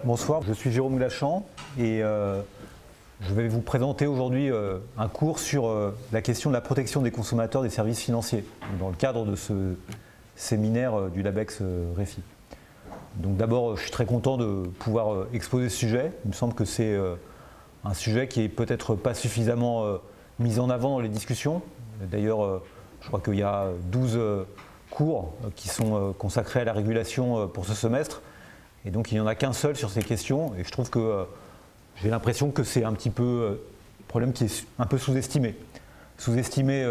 Bonsoir, je suis Jérôme Glachant et je vais vous présenter aujourd'hui un cours sur la question de la protection des consommateurs des services financiers dans le cadre de ce séminaire du LabEx REFI. Donc d'abord, je suis très content de pouvoir exposer ce sujet. Il me semble que c'est un sujet qui est peut-être pas suffisamment mis en avant dans les discussions. D'ailleurs, je crois qu'il y a 12 cours qui sont consacrés à la régulation pour ce semestre. Et donc il n'y en a qu'un seul sur ces questions. Et je trouve que j'ai l'impression que c'est un petit peu un problème qui est un peu sous-estimé. Sous-estimé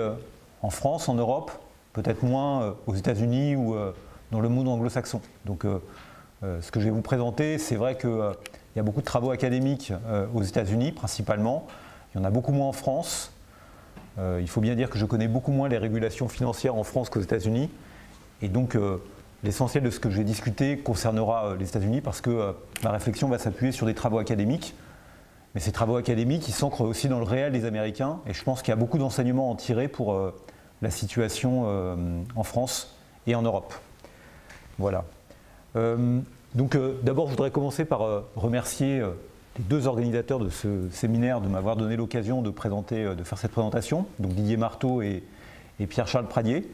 en France, en Europe, peut-être moins aux États-Unis ou dans le monde anglo-saxon. Donc ce que je vais vous présenter, c'est vrai qu'il y a beaucoup de travaux académiques aux États-Unis principalement. Il y en a beaucoup moins en France. Il faut bien dire que je connais beaucoup moins les régulations financières en France qu'aux États-Unis. Et donc l'essentiel de ce que je vais discuter concernera les États-Unis parce que ma réflexion va s'appuyer sur des travaux académiques. Mais ces travaux académiques, ils s'ancrent aussi dans le réel des Américains. Et je pense qu'il y a beaucoup d'enseignements à en tirer pour la situation en France et en Europe. Voilà. Donc d'abord, je voudrais commencer par remercier les deux organisateurs de ce séminaire de m'avoir donné l'occasion de faire cette présentation, donc Didier Marteau et Pierre-Charles Pradier.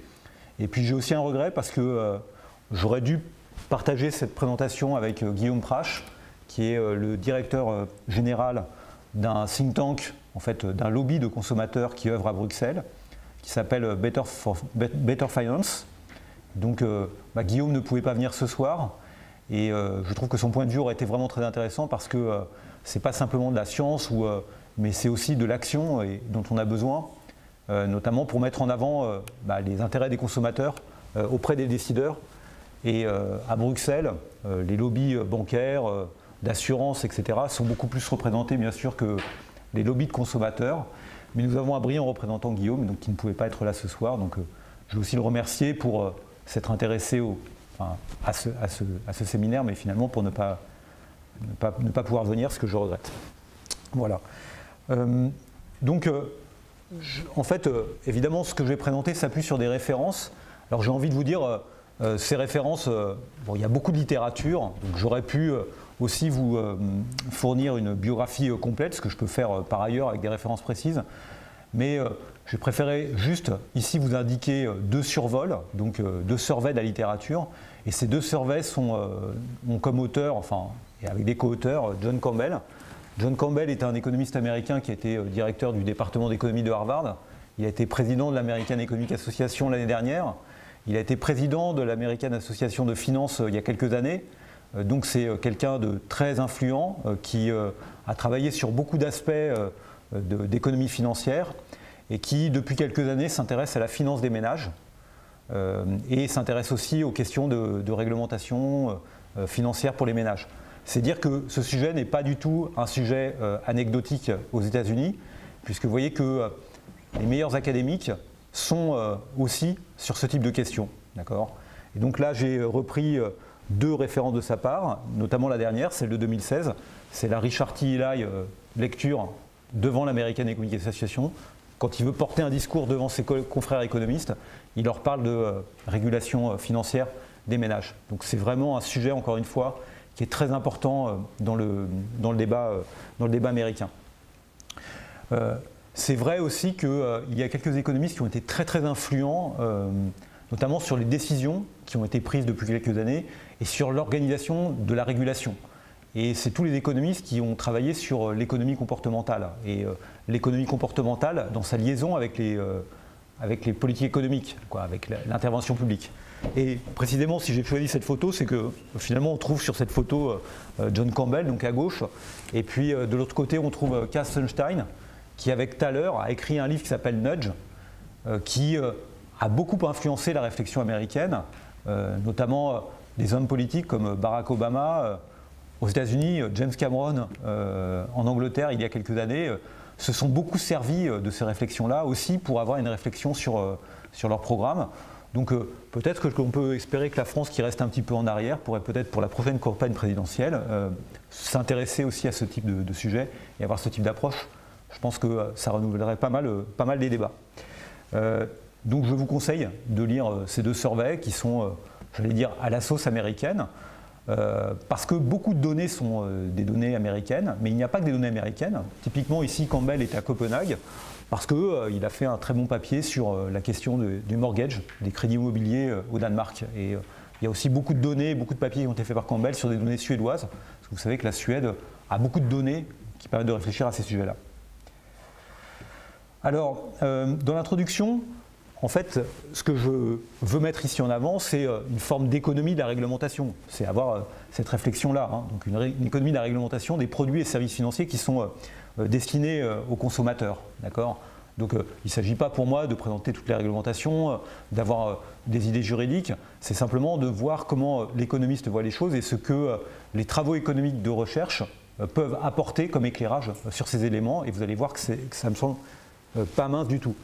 Et puis j'ai aussi un regret parce que j'aurais dû partager cette présentation avec Guillaume Prache, qui est le directeur général d'un think tank, en fait d'un lobby de consommateurs qui œuvre à Bruxelles, qui s'appelle Better Finance. Donc Guillaume ne pouvait pas venir ce soir et je trouve que son point de vue aurait été vraiment très intéressant parce que c'est pas simplement de la science, mais c'est aussi de l'action dont on a besoin, notamment pour mettre en avant les intérêts des consommateurs auprès des décideurs. Et à Bruxelles, les lobbies bancaires, d'assurance, etc. sont beaucoup plus représentés bien sûr que les lobbies de consommateurs. Mais nous avons un brillant représentant, Guillaume, donc, qui ne pouvait pas être là ce soir. Donc je veux aussi le remercier pour s'être intéressé à ce séminaire, mais finalement pour ne pas pouvoir venir, ce que je regrette. Voilà. En fait, évidemment, ce que je vais présenter s'appuie sur des références. Alors j'ai envie de vous dire, ces références, il y a beaucoup de littérature, donc j'aurais pu aussi vous fournir une biographie complète, ce que je peux faire par ailleurs avec des références précises. Mais j'ai préféré juste ici vous indiquer deux survols, donc deux surveys de la littérature. Et ces deux surveys ont comme auteur, et avec des co-auteurs, John Campbell. John Campbell est un économiste américain qui a été directeur du département d'économie de Harvard. Il a été président de l'American Economic Association l'année dernière. Il a été président de l'American Association de Finance il y a quelques années. Donc c'est quelqu'un de très influent qui a travaillé sur beaucoup d'aspects d'économie financière et qui, depuis quelques années, s'intéresse à la finance des ménages et s'intéresse aussi aux questions de réglementation financière pour les ménages. C'est dire que ce sujet n'est pas du tout un sujet anecdotique aux États-Unis, puisque vous voyez que les meilleurs académiques sont aussi sur ce type de questions. D'accord ? Et donc là, j'ai repris deux références de sa part, notamment la dernière, celle de 2016. C'est la Richard T. Ely lecture devant l'American Economic Association. Quand il veut porter un discours devant ses confrères économistes, il leur parle de régulation financière des ménages. Donc c'est vraiment un sujet, encore une fois, qui est très important dans le débat américain. C'est vrai aussi qu'il y a quelques économistes qui ont été très très influents, notamment sur les décisions qui ont été prises depuis quelques années et sur l'organisation de la régulation. Et c'est tous les économistes qui ont travaillé sur l'économie comportementale. Et l'économie comportementale dans sa liaison avec les politiques économiques, avec l'intervention publique. Et précisément, si j'ai choisi cette photo, c'est que finalement on trouve sur cette photo John Campbell, donc à gauche, et puis de l'autre côté on trouve Cass Sunstein, qui avec Thaler a écrit un livre qui s'appelle Nudge, qui a beaucoup influencé la réflexion américaine, notamment des hommes politiques comme Barack Obama aux États-Unis, James Cameron en Angleterre il y a quelques années, se sont beaucoup servis de ces réflexions-là aussi pour avoir une réflexion sur leur programme. Donc peut-être qu'on peut espérer que la France, qui reste un petit peu en arrière, pourrait peut-être pour la prochaine campagne présidentielle s'intéresser aussi à ce type de sujet et avoir ce type d'approche. Je pense que ça renouvellerait pas mal les débats. Donc je vous conseille de lire ces deux surveys qui sont, j'allais dire, à la sauce américaine. parce que beaucoup de données sont des données américaines, mais il n'y a pas que des données américaines. Typiquement ici, Campbell est à Copenhague, parce qu'il a fait un très bon papier sur la question du mortgage, des crédits immobiliers au Danemark. Et il y a aussi beaucoup de données, beaucoup de papiers qui ont été faits par Campbell sur des données suédoises, parce que vous savez que la Suède a beaucoup de données qui permettent de réfléchir à ces sujets-là. Alors, dans l'introduction, en fait, ce que je veux mettre ici en avant, c'est une forme d'économie de la réglementation. C'est avoir cette réflexion-là, hein. Donc une économie de la réglementation des produits et services financiers qui sont destinés aux consommateurs. D'accord ? Donc il ne s'agit pas pour moi de présenter toutes les réglementations, d'avoir des idées juridiques, c'est simplement de voir comment l'économiste voit les choses et ce que les travaux économiques de recherche peuvent apporter comme éclairage sur ces éléments, et vous allez voir que ça me semble pas mince du tout.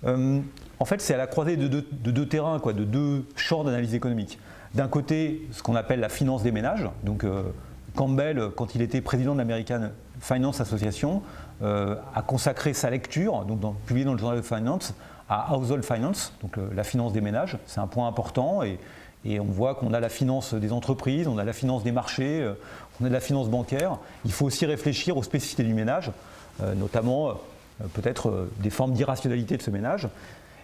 En fait, c'est à la croisée de deux terrains, quoi, de deux champs d'analyse économique. D'un côté, ce qu'on appelle la finance des ménages. Donc, Campbell, quand il était président de l'American Finance Association, a consacré sa lecture, donc publiée dans le Journal of Finance, à Household Finance, donc la finance des ménages. C'est un point important, et on voit qu'on a la finance des entreprises, on a la finance des marchés, on a la finance bancaire. Il faut aussi réfléchir aux spécificités du ménage, notamment peut-être des formes d'irrationalité de ce ménage.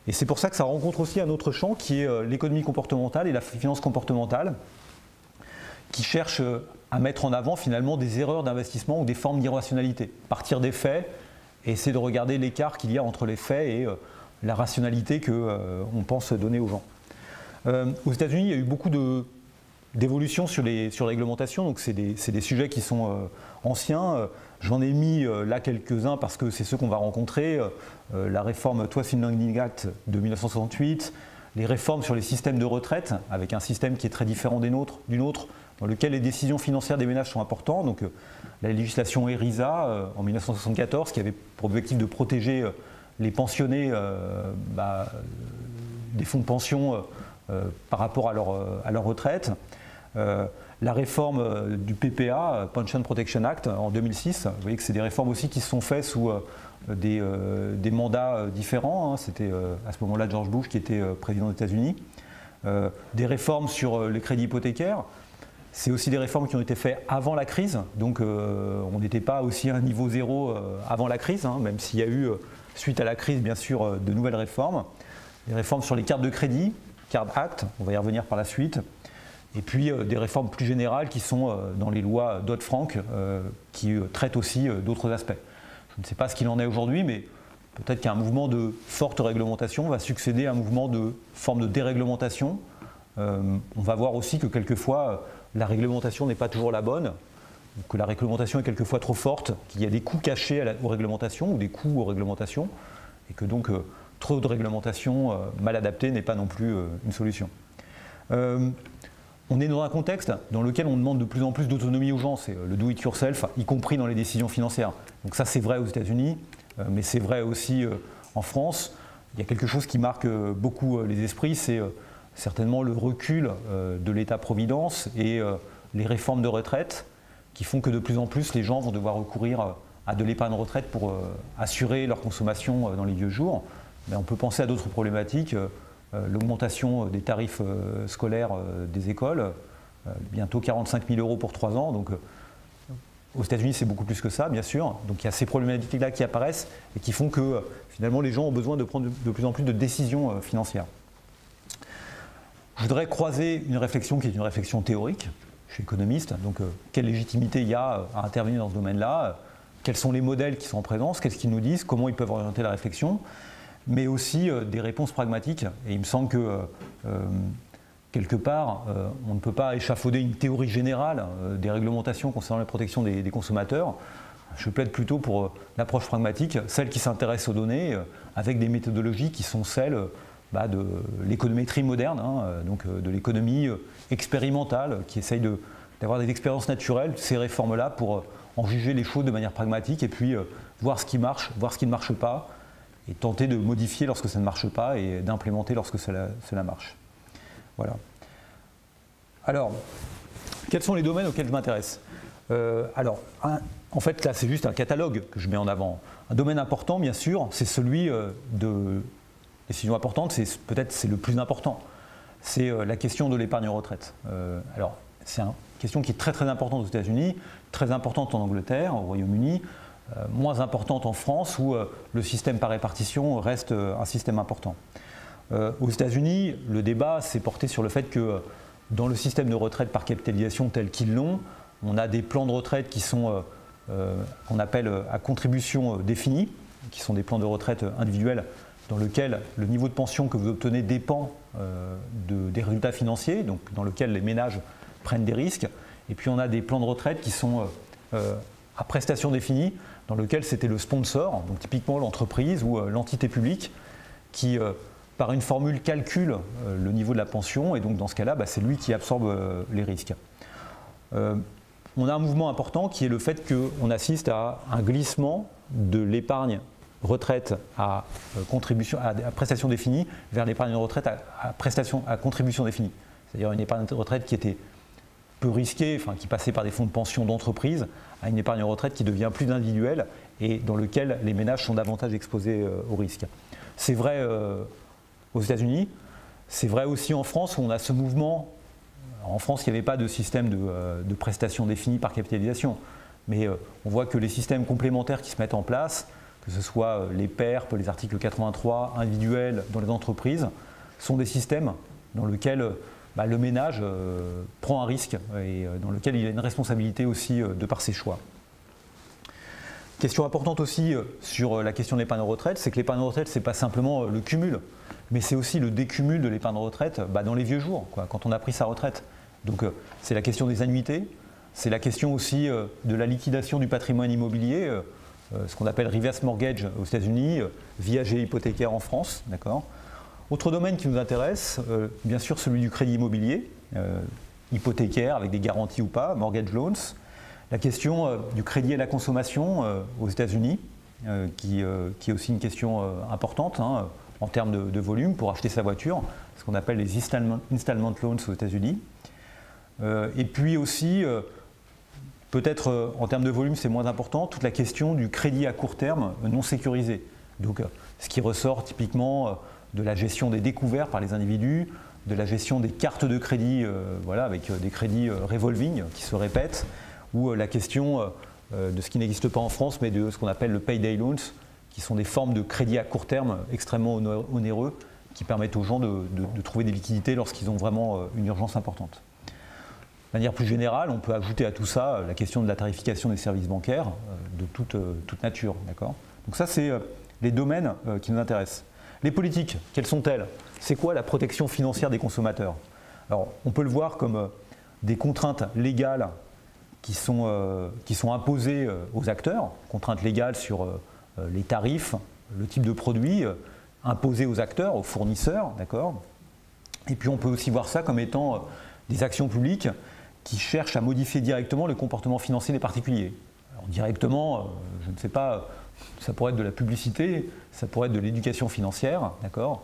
Et c'est pour ça que ça rencontre aussi un autre champ qui est l'économie comportementale et la finance comportementale, qui cherche à mettre en avant finalement des erreurs d'investissement ou des formes d'irrationalité. Partir des faits et essayer de regarder l'écart qu'il y a entre les faits et la rationalité qu'on pense donner aux gens. Aux États-Unis, il y a eu beaucoup d'évolutions sur les réglementations, donc c'est des sujets qui sont anciens. J'en ai mis là quelques-uns parce que c'est ceux qu'on va rencontrer. La réforme Twice in Lending Act de 1968, les réformes sur les systèmes de retraite, avec un système qui est très différent du nôtre, dans lequel les décisions financières des ménages sont importantes. Donc la législation ERISA en 1974, qui avait pour objectif de protéger les pensionnés des fonds de pension par rapport à leur retraite. La réforme du PPA, Pension Protection Act, en 2006. Vous voyez que c'est des réformes aussi qui se sont faites sous des mandats différents. Hein. C'était à ce moment-là George Bush qui était président des États-Unis. Des réformes sur les crédits hypothécaires. C'est aussi des réformes qui ont été faites avant la crise. Donc on n'était pas aussi à un niveau zéro avant la crise, hein, même s'il y a eu, suite à la crise, bien sûr, de nouvelles réformes. Des réformes sur les cartes de crédit, Card Act, on va y revenir par la suite. Et puis des réformes plus générales qui sont dans les lois Dodd-Frank, qui traitent aussi d'autres aspects. Je ne sais pas ce qu'il en est aujourd'hui, mais peut-être qu'un mouvement de forte réglementation va succéder à un mouvement de forme de déréglementation. On va voir aussi que quelquefois, la réglementation n'est pas toujours la bonne, que la réglementation est quelquefois trop forte, qu'il y a des coûts cachés aux réglementations ou des coûts aux réglementations, et que donc trop de réglementation mal adaptée n'est pas non plus une solution. On est dans un contexte dans lequel on demande de plus en plus d'autonomie aux gens, c'est le do-it-yourself, y compris dans les décisions financières. Donc ça c'est vrai aux États-Unis, mais c'est vrai aussi en France. Il y a quelque chose qui marque beaucoup les esprits, c'est certainement le recul de l'État-providence et les réformes de retraite qui font que de plus en plus les gens vont devoir recourir à de l'épargne retraite pour assurer leur consommation dans les vieux jours. Mais on peut penser à d'autres problématiques. L'augmentation des tarifs scolaires des écoles, bientôt 45 000 € pour 3 ans. Donc, aux États-Unis, c'est beaucoup plus que ça, bien sûr. Donc il y a ces problématiques-là qui apparaissent et qui font que finalement les gens ont besoin de prendre de plus en plus de décisions financières. Je voudrais croiser une réflexion qui est une réflexion théorique. Je suis économiste, donc quelle légitimité il y a à intervenir dans ce domaine-là, quels sont les modèles qui sont en présence, qu'est-ce qu'ils nous disent, comment ils peuvent orienter la réflexion, mais aussi des réponses pragmatiques. Et il me semble que, quelque part, on ne peut pas échafauder une théorie générale des réglementations concernant la protection des consommateurs. Je plaide plutôt pour l'approche pragmatique, celle qui s'intéresse aux données, avec des méthodologies qui sont celles de l'économétrie moderne, hein, donc de l'économie expérimentale, qui essaye d'avoir des expériences naturelles, ces réformes-là, pour en juger les choses de manière pragmatique, et puis voir ce qui marche, voir ce qui ne marche pas, et tenter de modifier lorsque ça ne marche pas et d'implémenter lorsque cela marche. Voilà. Alors, quels sont les domaines auxquels je m'intéresse ? En fait, là, c'est juste un catalogue que je mets en avant. Un domaine important, bien sûr, c'est celui de décision importante, peut-être c'est le plus important. C'est la question de l'épargne retraite. Alors, c'est une question qui est très très importante aux États-Unis, très importante en Angleterre, au Royaume-Uni, moins importante en France où le système par répartition reste un système important. Aux États-Unis, le débat s'est porté sur le fait que dans le système de retraite par capitalisation tel qu'ils l'ont, on a des plans de retraite qui sont qu'on appelle à contribution définie, qui sont des plans de retraite individuels dans lesquels le niveau de pension que vous obtenez dépend des résultats financiers, donc dans lequel les ménages prennent des risques. Et puis on a des plans de retraite qui sont à prestation définie, dans lequel c'était le sponsor, donc typiquement l'entreprise ou l'entité publique, qui par une formule calcule le niveau de la pension, et donc dans ce cas-là, c'est lui qui absorbe les risques. On a un mouvement important qui est le fait qu'on assiste à un glissement de l'épargne retraite à prestation définie vers l'épargne retraite à contribution définie. C'est-à-dire une épargne retraite qui était peu risquée, enfin qui passait par des fonds de pension d'entreprise, à une épargne retraite qui devient plus individuelle et dans lequel les ménages sont davantage exposés au risque. C'est vrai aux États-Unis, c'est vrai aussi en France où on a ce mouvement. En France, il n'y avait pas de système de prestation définie par capitalisation, mais on voit que les systèmes complémentaires qui se mettent en place, que ce soit les PERP, les articles 83, individuels dans les entreprises, sont des systèmes dans lesquels le ménage prend un risque et dans lequel il a une responsabilité aussi de par ses choix. Question importante aussi sur la question de l'épargne retraite, c'est que l'épargne retraite, ce n'est pas simplement le cumul, mais c'est aussi le décumul de l'épargne retraite dans les vieux jours, quand on a pris sa retraite. Donc c'est la question des annuités, c'est la question aussi de la liquidation du patrimoine immobilier, ce qu'on appelle reverse mortgage aux États-Unis, viager hypothécaire en France, d'accord. Autre domaine qui nous intéresse, bien sûr celui du crédit immobilier, hypothécaire avec des garanties ou pas, mortgage loans. La question du crédit à la consommation aux États-Unis, qui est aussi une question importante en termes de volume pour acheter sa voiture, ce qu'on appelle les installment loans aux États-Unis. Et puis aussi, peut-être en termes de volume c'est moins important, toute la question du crédit à court terme non sécurisé. Donc ce qui ressort typiquement de la gestion des découverts par les individus, de la gestion des cartes de crédit, avec des crédits revolving qui se répètent, ou la question de ce qui n'existe pas en France, mais de ce qu'on appelle le payday loans, qui sont des formes de crédit à court terme extrêmement onéreux, qui permettent aux gens de trouver des liquidités lorsqu'ils ont vraiment une urgence importante. De manière plus générale, on peut ajouter à tout ça la question de la tarification des services bancaires de toute nature. Donc ça, c'est les domaines qui nous intéressent. Les politiques, quelles sont-elles? C'est quoi la protection financière des consommateurs? Alors, on peut le voir comme des contraintes légales qui sont imposées aux acteurs, contraintes légales sur les tarifs, le type de produit, imposées aux acteurs, aux fournisseurs, d'accord. Et puis on peut aussi voir ça comme étant des actions publiques qui cherchent à modifier directement le comportement financier des particuliers. Alors directement, je ne sais pas, ça pourrait être de la publicité, ça pourrait être de l'éducation financière, d'accord.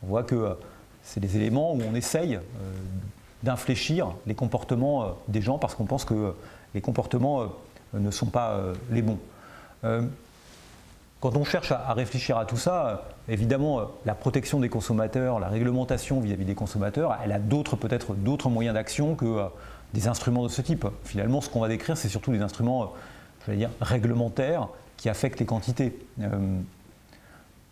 On voit que c'est des éléments où on essaye d'infléchir les comportements des gens parce qu'on pense que les comportements ne sont pas les bons. Quand on cherche à réfléchir à tout ça, évidemment, la protection des consommateurs, la réglementation vis-à-vis des consommateurs, elle a peut-être d'autres moyens d'action que des instruments de ce type. Finalement, ce qu'on va décrire, c'est surtout des instruments, réglementaires qui affectent les quantités.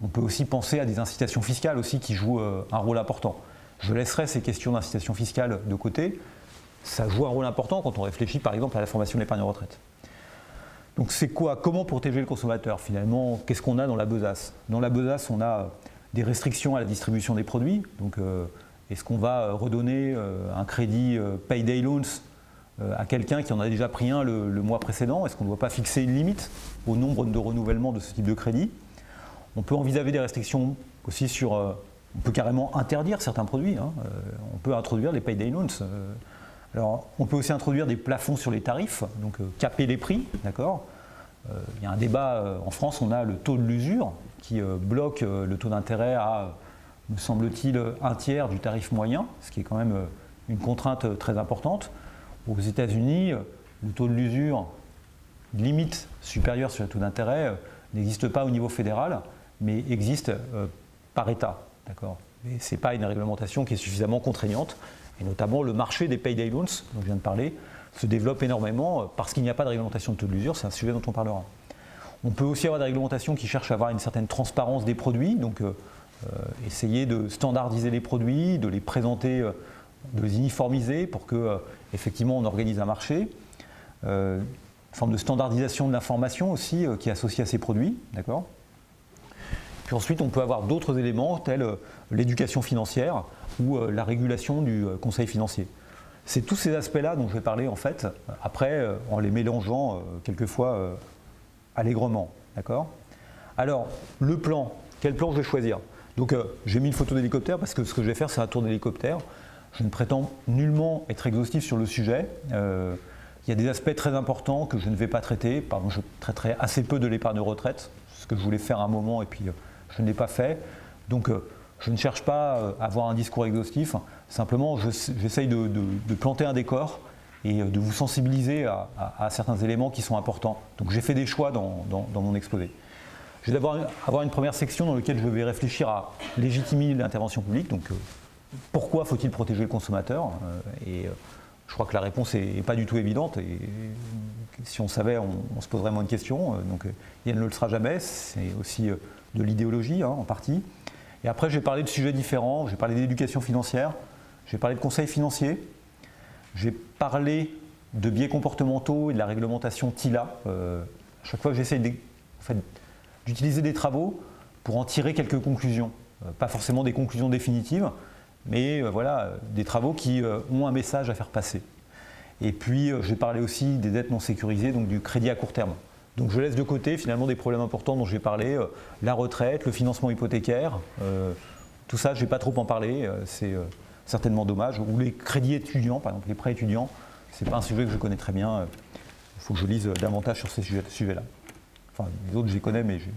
On peut aussi penser à des incitations fiscales aussi qui jouent un rôle important. Je laisserai ces questions d'incitation fiscale de côté. Ça joue un rôle important quand on réfléchit par exemple à la formation de l'épargne retraite. Donc c'est quoi? Comment protéger le consommateur finalement? Qu'est-ce qu'on a dans la besace? Dans la besace, on a des restrictions à la distribution des produits. Donc est-ce qu'on va redonner un crédit payday loans à quelqu'un qui en a déjà pris un le mois précédent? Est-ce qu'on ne doit pas fixer une limite au nombre de renouvellements de ce type de crédit? On peut envisager des restrictions aussi sur... on peut carrément interdire certains produits. On peut introduire les payday loans. Alors, on peut aussi introduire des plafonds sur les tarifs, donc caper les prix, d'accord. Il y a un débat, en France, on a le taux de l'usure qui bloque le taux d'intérêt à, me semble-t-il, un tiers du tarif moyen, ce qui est quand même une contrainte très importante. Aux États-Unis, le taux de l'usure, limite supérieure sur le taux d'intérêt, n'existe pas au niveau fédéral, mais existe par État, d'accord. Mais ce n'est pas une réglementation qui est suffisamment contraignante. Et notamment le marché des payday loans, dont je viens de parler, se développe énormément parce qu'il n'y a pas de réglementation de taux de l'usure, c'est un sujet dont on parlera. On peut aussi avoir des réglementations qui cherchent à avoir une certaine transparence des produits, donc essayer de standardiser les produits, de les présenter, de les uniformiser pour que effectivement on organise un marché. Une forme de standardisation de l'information aussi qui est associée à ces produits, d'accord. Puis ensuite on peut avoir d'autres éléments tels l'éducation financière ou la régulation du conseil financier. C'est tous ces aspects-là dont je vais parler en fait, après en les mélangeant quelquefois allègrement, d'accord. Alors, le plan, quel plan je vais choisir? Donc j'ai mis une photo d'hélicoptère parce que ce que je vais faire c'est un tour d'hélicoptère. Je ne prétends nullement être exhaustif sur le sujet. Il y a des aspects très importants que je ne vais pas traiter. Par exemple, je traiterai assez peu de l'épargne retraite, ce que je voulais faire à un moment et puis je ne l'ai pas fait. Donc je ne cherche pas à avoir un discours exhaustif. Simplement, j'essaye de planter un décor et de vous sensibiliser à certains éléments qui sont importants. Donc j'ai fait des choix dans mon exposé. Je vais d'abord avoir une première section dans laquelle je vais réfléchir à légitimer l'intervention publique. Donc pourquoi faut-il protéger le consommateur? Et je crois que la réponse n'est pas du tout évidente. Et si on savait, on se poserait moins de questions. Donc Yann ne le sera jamais. C'est aussi de l'idéologie en partie. Et après, je vais parler de sujets différents. Je vais parler d'éducation financière. Je vais parler de conseil financier. J'ai parlé de biais comportementaux et de la réglementation TILA. À chaque fois que j'essaie d'utiliser des travaux pour en tirer quelques conclusions. Pas forcément des conclusions définitives, mais voilà, des travaux qui ont un message à faire passer. Et puis j'ai parlé aussi des dettes non sécurisées, donc du crédit à court terme. Donc je laisse de côté finalement des problèmes importants dont j'ai parlé, la retraite, le financement hypothécaire, tout ça je ne vais pas trop en parler, c'est certainement dommage. Ou les crédits étudiants, par exemple les prêts étudiants, ce n'est pas un sujet que je connais très bien, il faut que je lise davantage sur ces sujets-là. Enfin les autres je les connais mais j'ai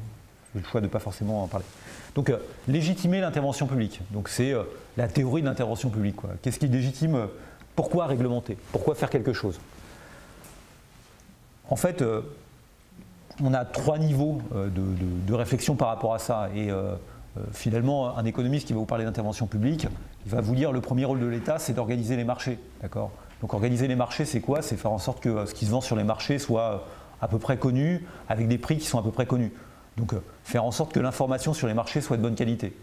le choix de ne pas forcément en parler. Donc légitimer l'intervention publique, donc c'est la théorie de l'intervention publique. Qu'est-ce qui légitime? Pourquoi réglementer? Pourquoi faire quelque chose? En fait, on a 3 niveaux de réflexion par rapport à ça. Et finalement, un économiste qui va vous parler d'intervention publique, il va vous dire le premier rôle de l'État, c'est d'organiser les marchés. D'accord? Donc organiser les marchés, c'est quoi? C'est faire en sorte que ce qui se vend sur les marchés soit à peu près connu, avec des prix qui sont à peu près connus. Donc faire en sorte que l'information sur les marchés soit de bonne qualité.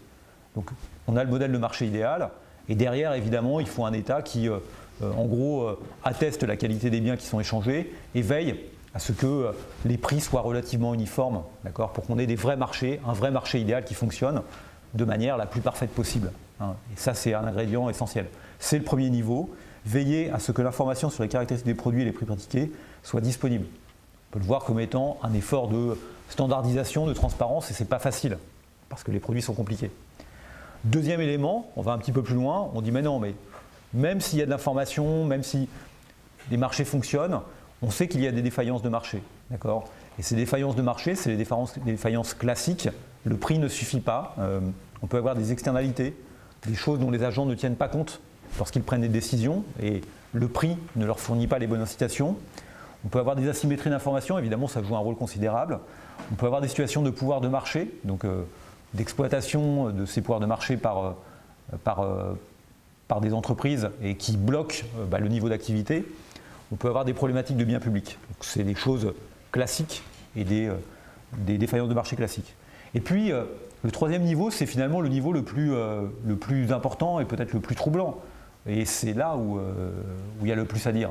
Donc on a le modèle de marché idéal, et derrière, évidemment, il faut un État qui, en gros, atteste la qualité des biens qui sont échangés et veille à ce que les prix soient relativement uniformes, d'accord, pour qu'on ait des vrais marchés, un vrai marché idéal qui fonctionne de manière la plus parfaite possible. Et ça, c'est un ingrédient essentiel. C'est le premier niveau, veiller à ce que l'information sur les caractéristiques des produits et les prix pratiqués soit disponible. On peut le voir comme étant un effort de standardisation, de transparence, et ce n'est pas facile, parce que les produits sont compliqués. Deuxième élément, on va un petit peu plus loin, on dit mais non, mais même s'il y a de l'information, même si les marchés fonctionnent, on sait qu'il y a des défaillances de marché, d'accord? Et ces défaillances de marché, c'est les défaillances classiques. Le prix ne suffit pas. On peut avoir des externalités, des choses dont les agents ne tiennent pas compte lorsqu'ils prennent des décisions, et le prix ne leur fournit pas les bonnes incitations. On peut avoir des asymétries d'information, évidemment, ça joue un rôle considérable. On peut avoir des situations de pouvoir de marché, donc d'exploitation de ces pouvoirs de marché par des entreprises et qui bloquent le niveau d'activité. On peut avoir des problématiques de biens publics. C'est des choses classiques et des défaillances de marché classiques. Et puis, le troisième niveau, c'est finalement le niveau le plus important et peut-être le plus troublant. Et c'est là où il y a le plus à dire.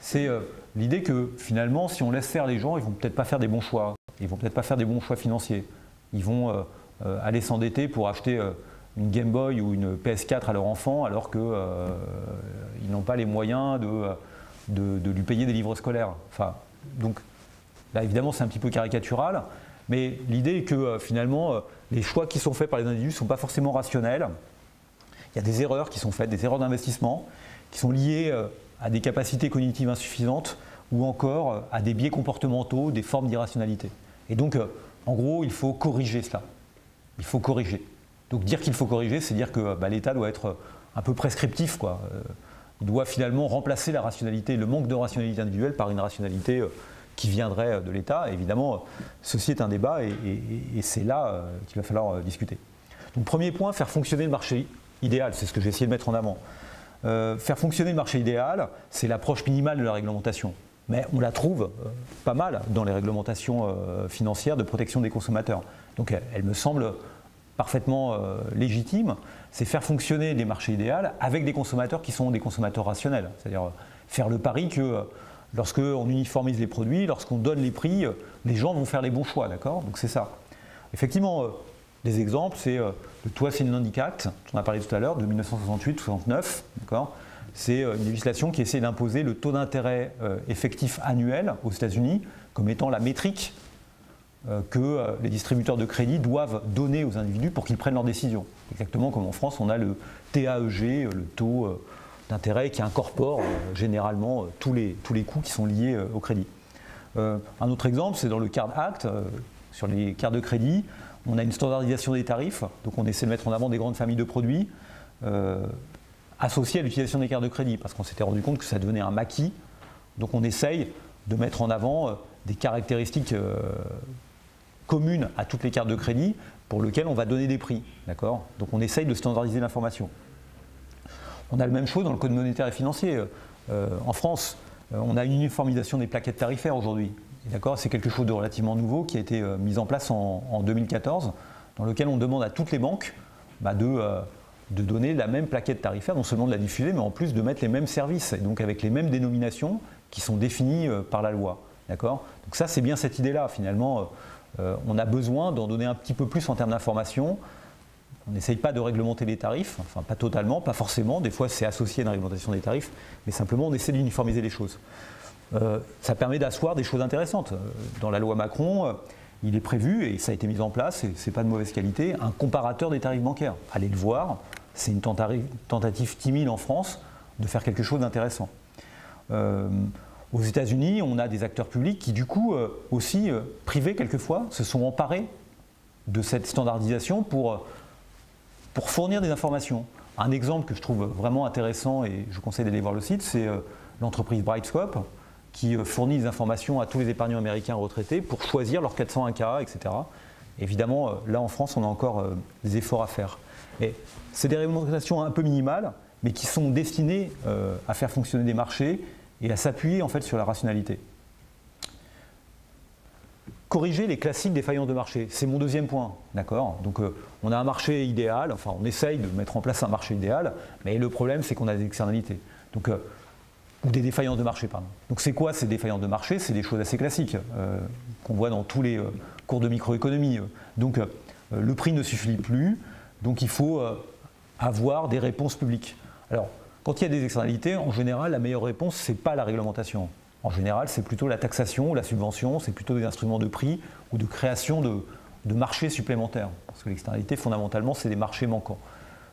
C'est l'idée que finalement, si on laisse faire les gens, ils ne vont peut-être pas faire des bons choix. Ils ne vont peut-être pas faire des bons choix financiers. Ils vont aller s'endetter pour acheter une Game Boy ou une PS4 à leur enfant alors qu'ils n'ont pas les moyens de lui payer des livres scolaires. Enfin, donc là, évidemment, c'est un petit peu caricatural, mais l'idée est que finalement, les choix qui sont faits par les individus ne sont pas forcément rationnels. Il y a des erreurs qui sont faites, des erreurs d'investissement, qui sont liées à des capacités cognitives insuffisantes ou encore à des biais comportementaux, des formes d'irrationalité. Et donc, en gros, il faut corriger cela. Il faut corriger. Donc dire qu'il faut corriger, c'est dire que l'État doit être un peu prescriptif, quoi. Il doit finalement remplacer la rationalité, le manque de rationalité individuelle par une rationalité qui viendrait de l'État. Évidemment, ceci est un débat et c'est là qu'il va falloir discuter. Donc premier point, faire fonctionner le marché idéal, c'est ce que j'ai essayé de mettre en avant. Faire fonctionner le marché idéal, c'est l'approche minimale de la réglementation. Mais on la trouve pas mal dans les réglementations financières de protection des consommateurs. Donc elle me semble parfaitement légitime. C'est faire fonctionner des marchés idéaux avec des consommateurs qui sont des consommateurs rationnels. C'est-à-dire faire le pari que lorsqu'on uniformise les produits, lorsqu'on donne les prix, les gens vont faire les bons choix, d'accord? Donc c'est ça. Effectivement, des exemples, c'est le Twice in Lending Act, dont on a parlé tout à l'heure, de 1968-69, d'accord? C'est une législation qui essaie d'imposer le taux d'intérêt effectif annuel aux États-Unis comme étant la métrique que les distributeurs de crédit doivent donner aux individus pour qu'ils prennent leurs décisions. Exactement comme en France, on a le TAEG, le taux d'intérêt qui incorpore généralement tous les coûts qui sont liés au crédit. Un autre exemple, c'est dans le Card Act, sur les cartes de crédit, on a une standardisation des tarifs, donc on essaie de mettre en avant des grandes familles de produits associés à l'utilisation des cartes de crédit, parce qu'on s'était rendu compte que ça devenait un maquis, donc on essaye de mettre en avant des caractéristiques communes à toutes les cartes de crédit pour lesquelles on va donner des prix, d'accord? Donc on essaye de standardiser l'information. On a la même chose dans le code monétaire et financier. En France, on a une uniformisation des plaquettes tarifaires aujourd'hui. C'est quelque chose de relativement nouveau qui a été mis en place en 2014, dans lequel on demande à toutes les banques de donner la même plaquette tarifaire, non seulement de la diffuser, mais en plus de mettre les mêmes services, et donc avec les mêmes dénominations qui sont définies par la loi. Donc ça, c'est bien cette idée-là. Finalement, on a besoin d'en donner un petit peu plus en termes d'information. On n'essaye pas de réglementer les tarifs, enfin pas totalement, pas forcément, des fois c'est associé à une réglementation des tarifs, mais simplement on essaie d'uniformiser les choses. Ça permet d'asseoir des choses intéressantes. Dans la loi Macron, il est prévu, et ça a été mis en place, et ce n'est pas de mauvaise qualité, un comparateur des tarifs bancaires. Allez le voir, c'est une tentative timide en France de faire quelque chose d'intéressant. Aux États-Unis, on a des acteurs publics qui du coup aussi, privés quelquefois, se sont emparés de cette standardisation pour fournir des informations. Un exemple que je trouve vraiment intéressant, et je vous conseille d'aller voir le site, c'est l'entreprise Brightscope, qui fournit des informations à tous les épargnants américains retraités pour choisir leur 401k, etc. Évidemment, là en France, on a encore des efforts à faire. C'est des réglementations un peu minimales, mais qui sont destinées à faire fonctionner des marchés et à s'appuyer en fait sur la rationalité. Corriger les classiques défaillances de marché, c'est mon deuxième point, d'accord? Donc on a un marché idéal, enfin on essaye de mettre en place un marché idéal, mais le problème c'est qu'on a des externalités. Donc ou des défaillances de marché, pardon. Donc c'est quoi ces défaillances de marché? C'est des choses assez classiques qu'on voit dans tous les cours de microéconomie. Donc le prix ne suffit plus, donc il faut avoir des réponses publiques. Alors quand il y a des externalités, en général la meilleure réponse c'est pas la réglementation. En général c'est plutôt la taxation, la subvention, c'est plutôt des instruments de prix ou de création de marchés supplémentaires. Parce que l'externalité fondamentalement c'est des marchés manquants.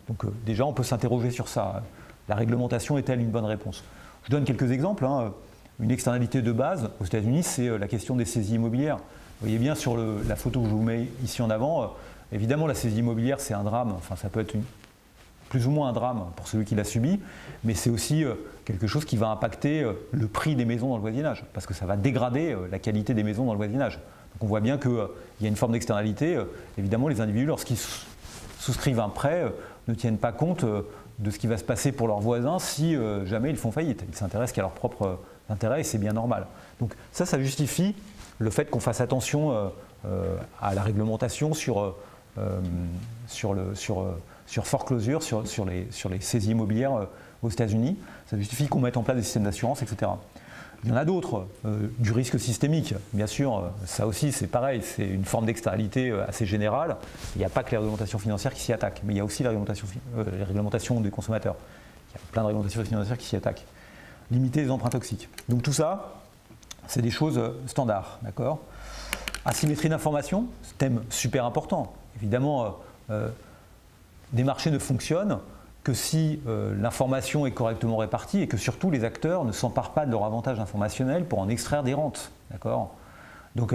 Donc déjà on peut s'interroger sur ça. La réglementation est-elle une bonne réponse? Je donne quelques exemples. Une externalité de base aux États-Unis, c'est la question des saisies immobilières. Vous voyez bien sur la photo que je vous mets ici en avant, évidemment la saisie immobilière c'est un drame, enfin ça peut être plus ou moins un drame pour celui qui l'a subi, mais c'est aussi quelque chose qui va impacter le prix des maisons dans le voisinage, parce que ça va dégrader la qualité des maisons dans le voisinage. Donc on voit bien qu'il y a une forme d'externalité. Évidemment les individus, lorsqu'ils souscrivent un prêt, ne tiennent pas compte de ce qui va se passer pour leurs voisins si jamais ils font faillite. Ils s'intéressent qu'à leur propre intérêt et c'est bien normal. Donc ça justifie le fait qu'on fasse attention à la réglementation sur foreclosure, sur les saisies immobilières aux États-Unis. Ça justifie qu'on mette en place des systèmes d'assurance, etc. Il y en a d'autres, du risque systémique, bien sûr, ça aussi c'est pareil, c'est une forme d'externalité assez générale. Il n'y a pas que les réglementations financières qui s'y attaquent, mais il y a aussi les réglementations des consommateurs. Il y a plein de réglementations financières qui s'y attaquent. Limiter les emprunts toxiques. Donc tout ça, c'est des choses standards, d'accord? Asymétrie d'information, thème super important. Évidemment, des marchés ne fonctionnent que si l'information est correctement répartie et que surtout les acteurs ne s'emparent pas de leur avantage informationnel pour en extraire des rentes. D'accord ? Donc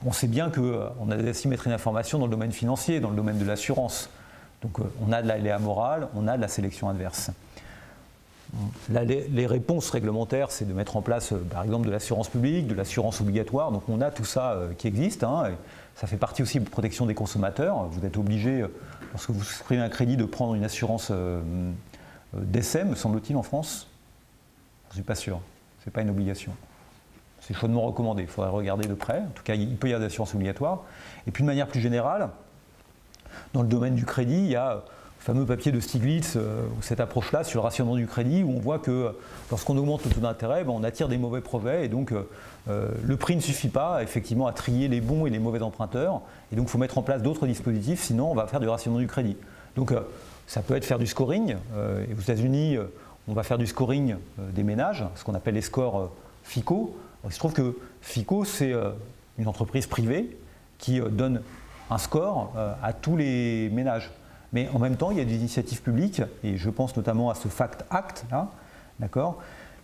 on sait bien qu'on a des asymétries d'information dans le domaine financier, dans le domaine de l'assurance. Donc on a de l'aléa moral, on a de la sélection adverse. Là, les réponses réglementaires, c'est de mettre en place par exemple de l'assurance publique, de l'assurance obligatoire. Donc on a tout ça qui existe. Et ça fait partie aussi de la protection des consommateurs. Vous êtes obligé, lorsque vous souscrivez un crédit, de prendre une assurance d'essai, me semble-t-il, en France. Je ne suis pas sûr, ce n'est pas une obligation. C'est chaudement recommandé, il faudrait regarder de près. En tout cas, il peut y avoir des assurances obligatoires. Et puis de manière plus générale, dans le domaine du crédit, il y a le fameux papier de Stiglitz, cette approche-là sur le rationnement du crédit, où on voit que lorsqu'on augmente le taux d'intérêt, on attire des mauvais projets, et donc le prix ne suffit pas effectivement à trier les bons et les mauvais emprunteurs, et donc il faut mettre en place d'autres dispositifs, sinon on va faire du rationnement du crédit. Donc ça peut être faire du scoring, et aux États-Unis, on va faire du scoring des ménages, ce qu'on appelle les scores FICO. Il se trouve que FICO, c'est une entreprise privée qui donne un score à tous les ménages. Mais en même temps, il y a des initiatives publiques, et je pense notamment à ce Fact Act, là, d'accord,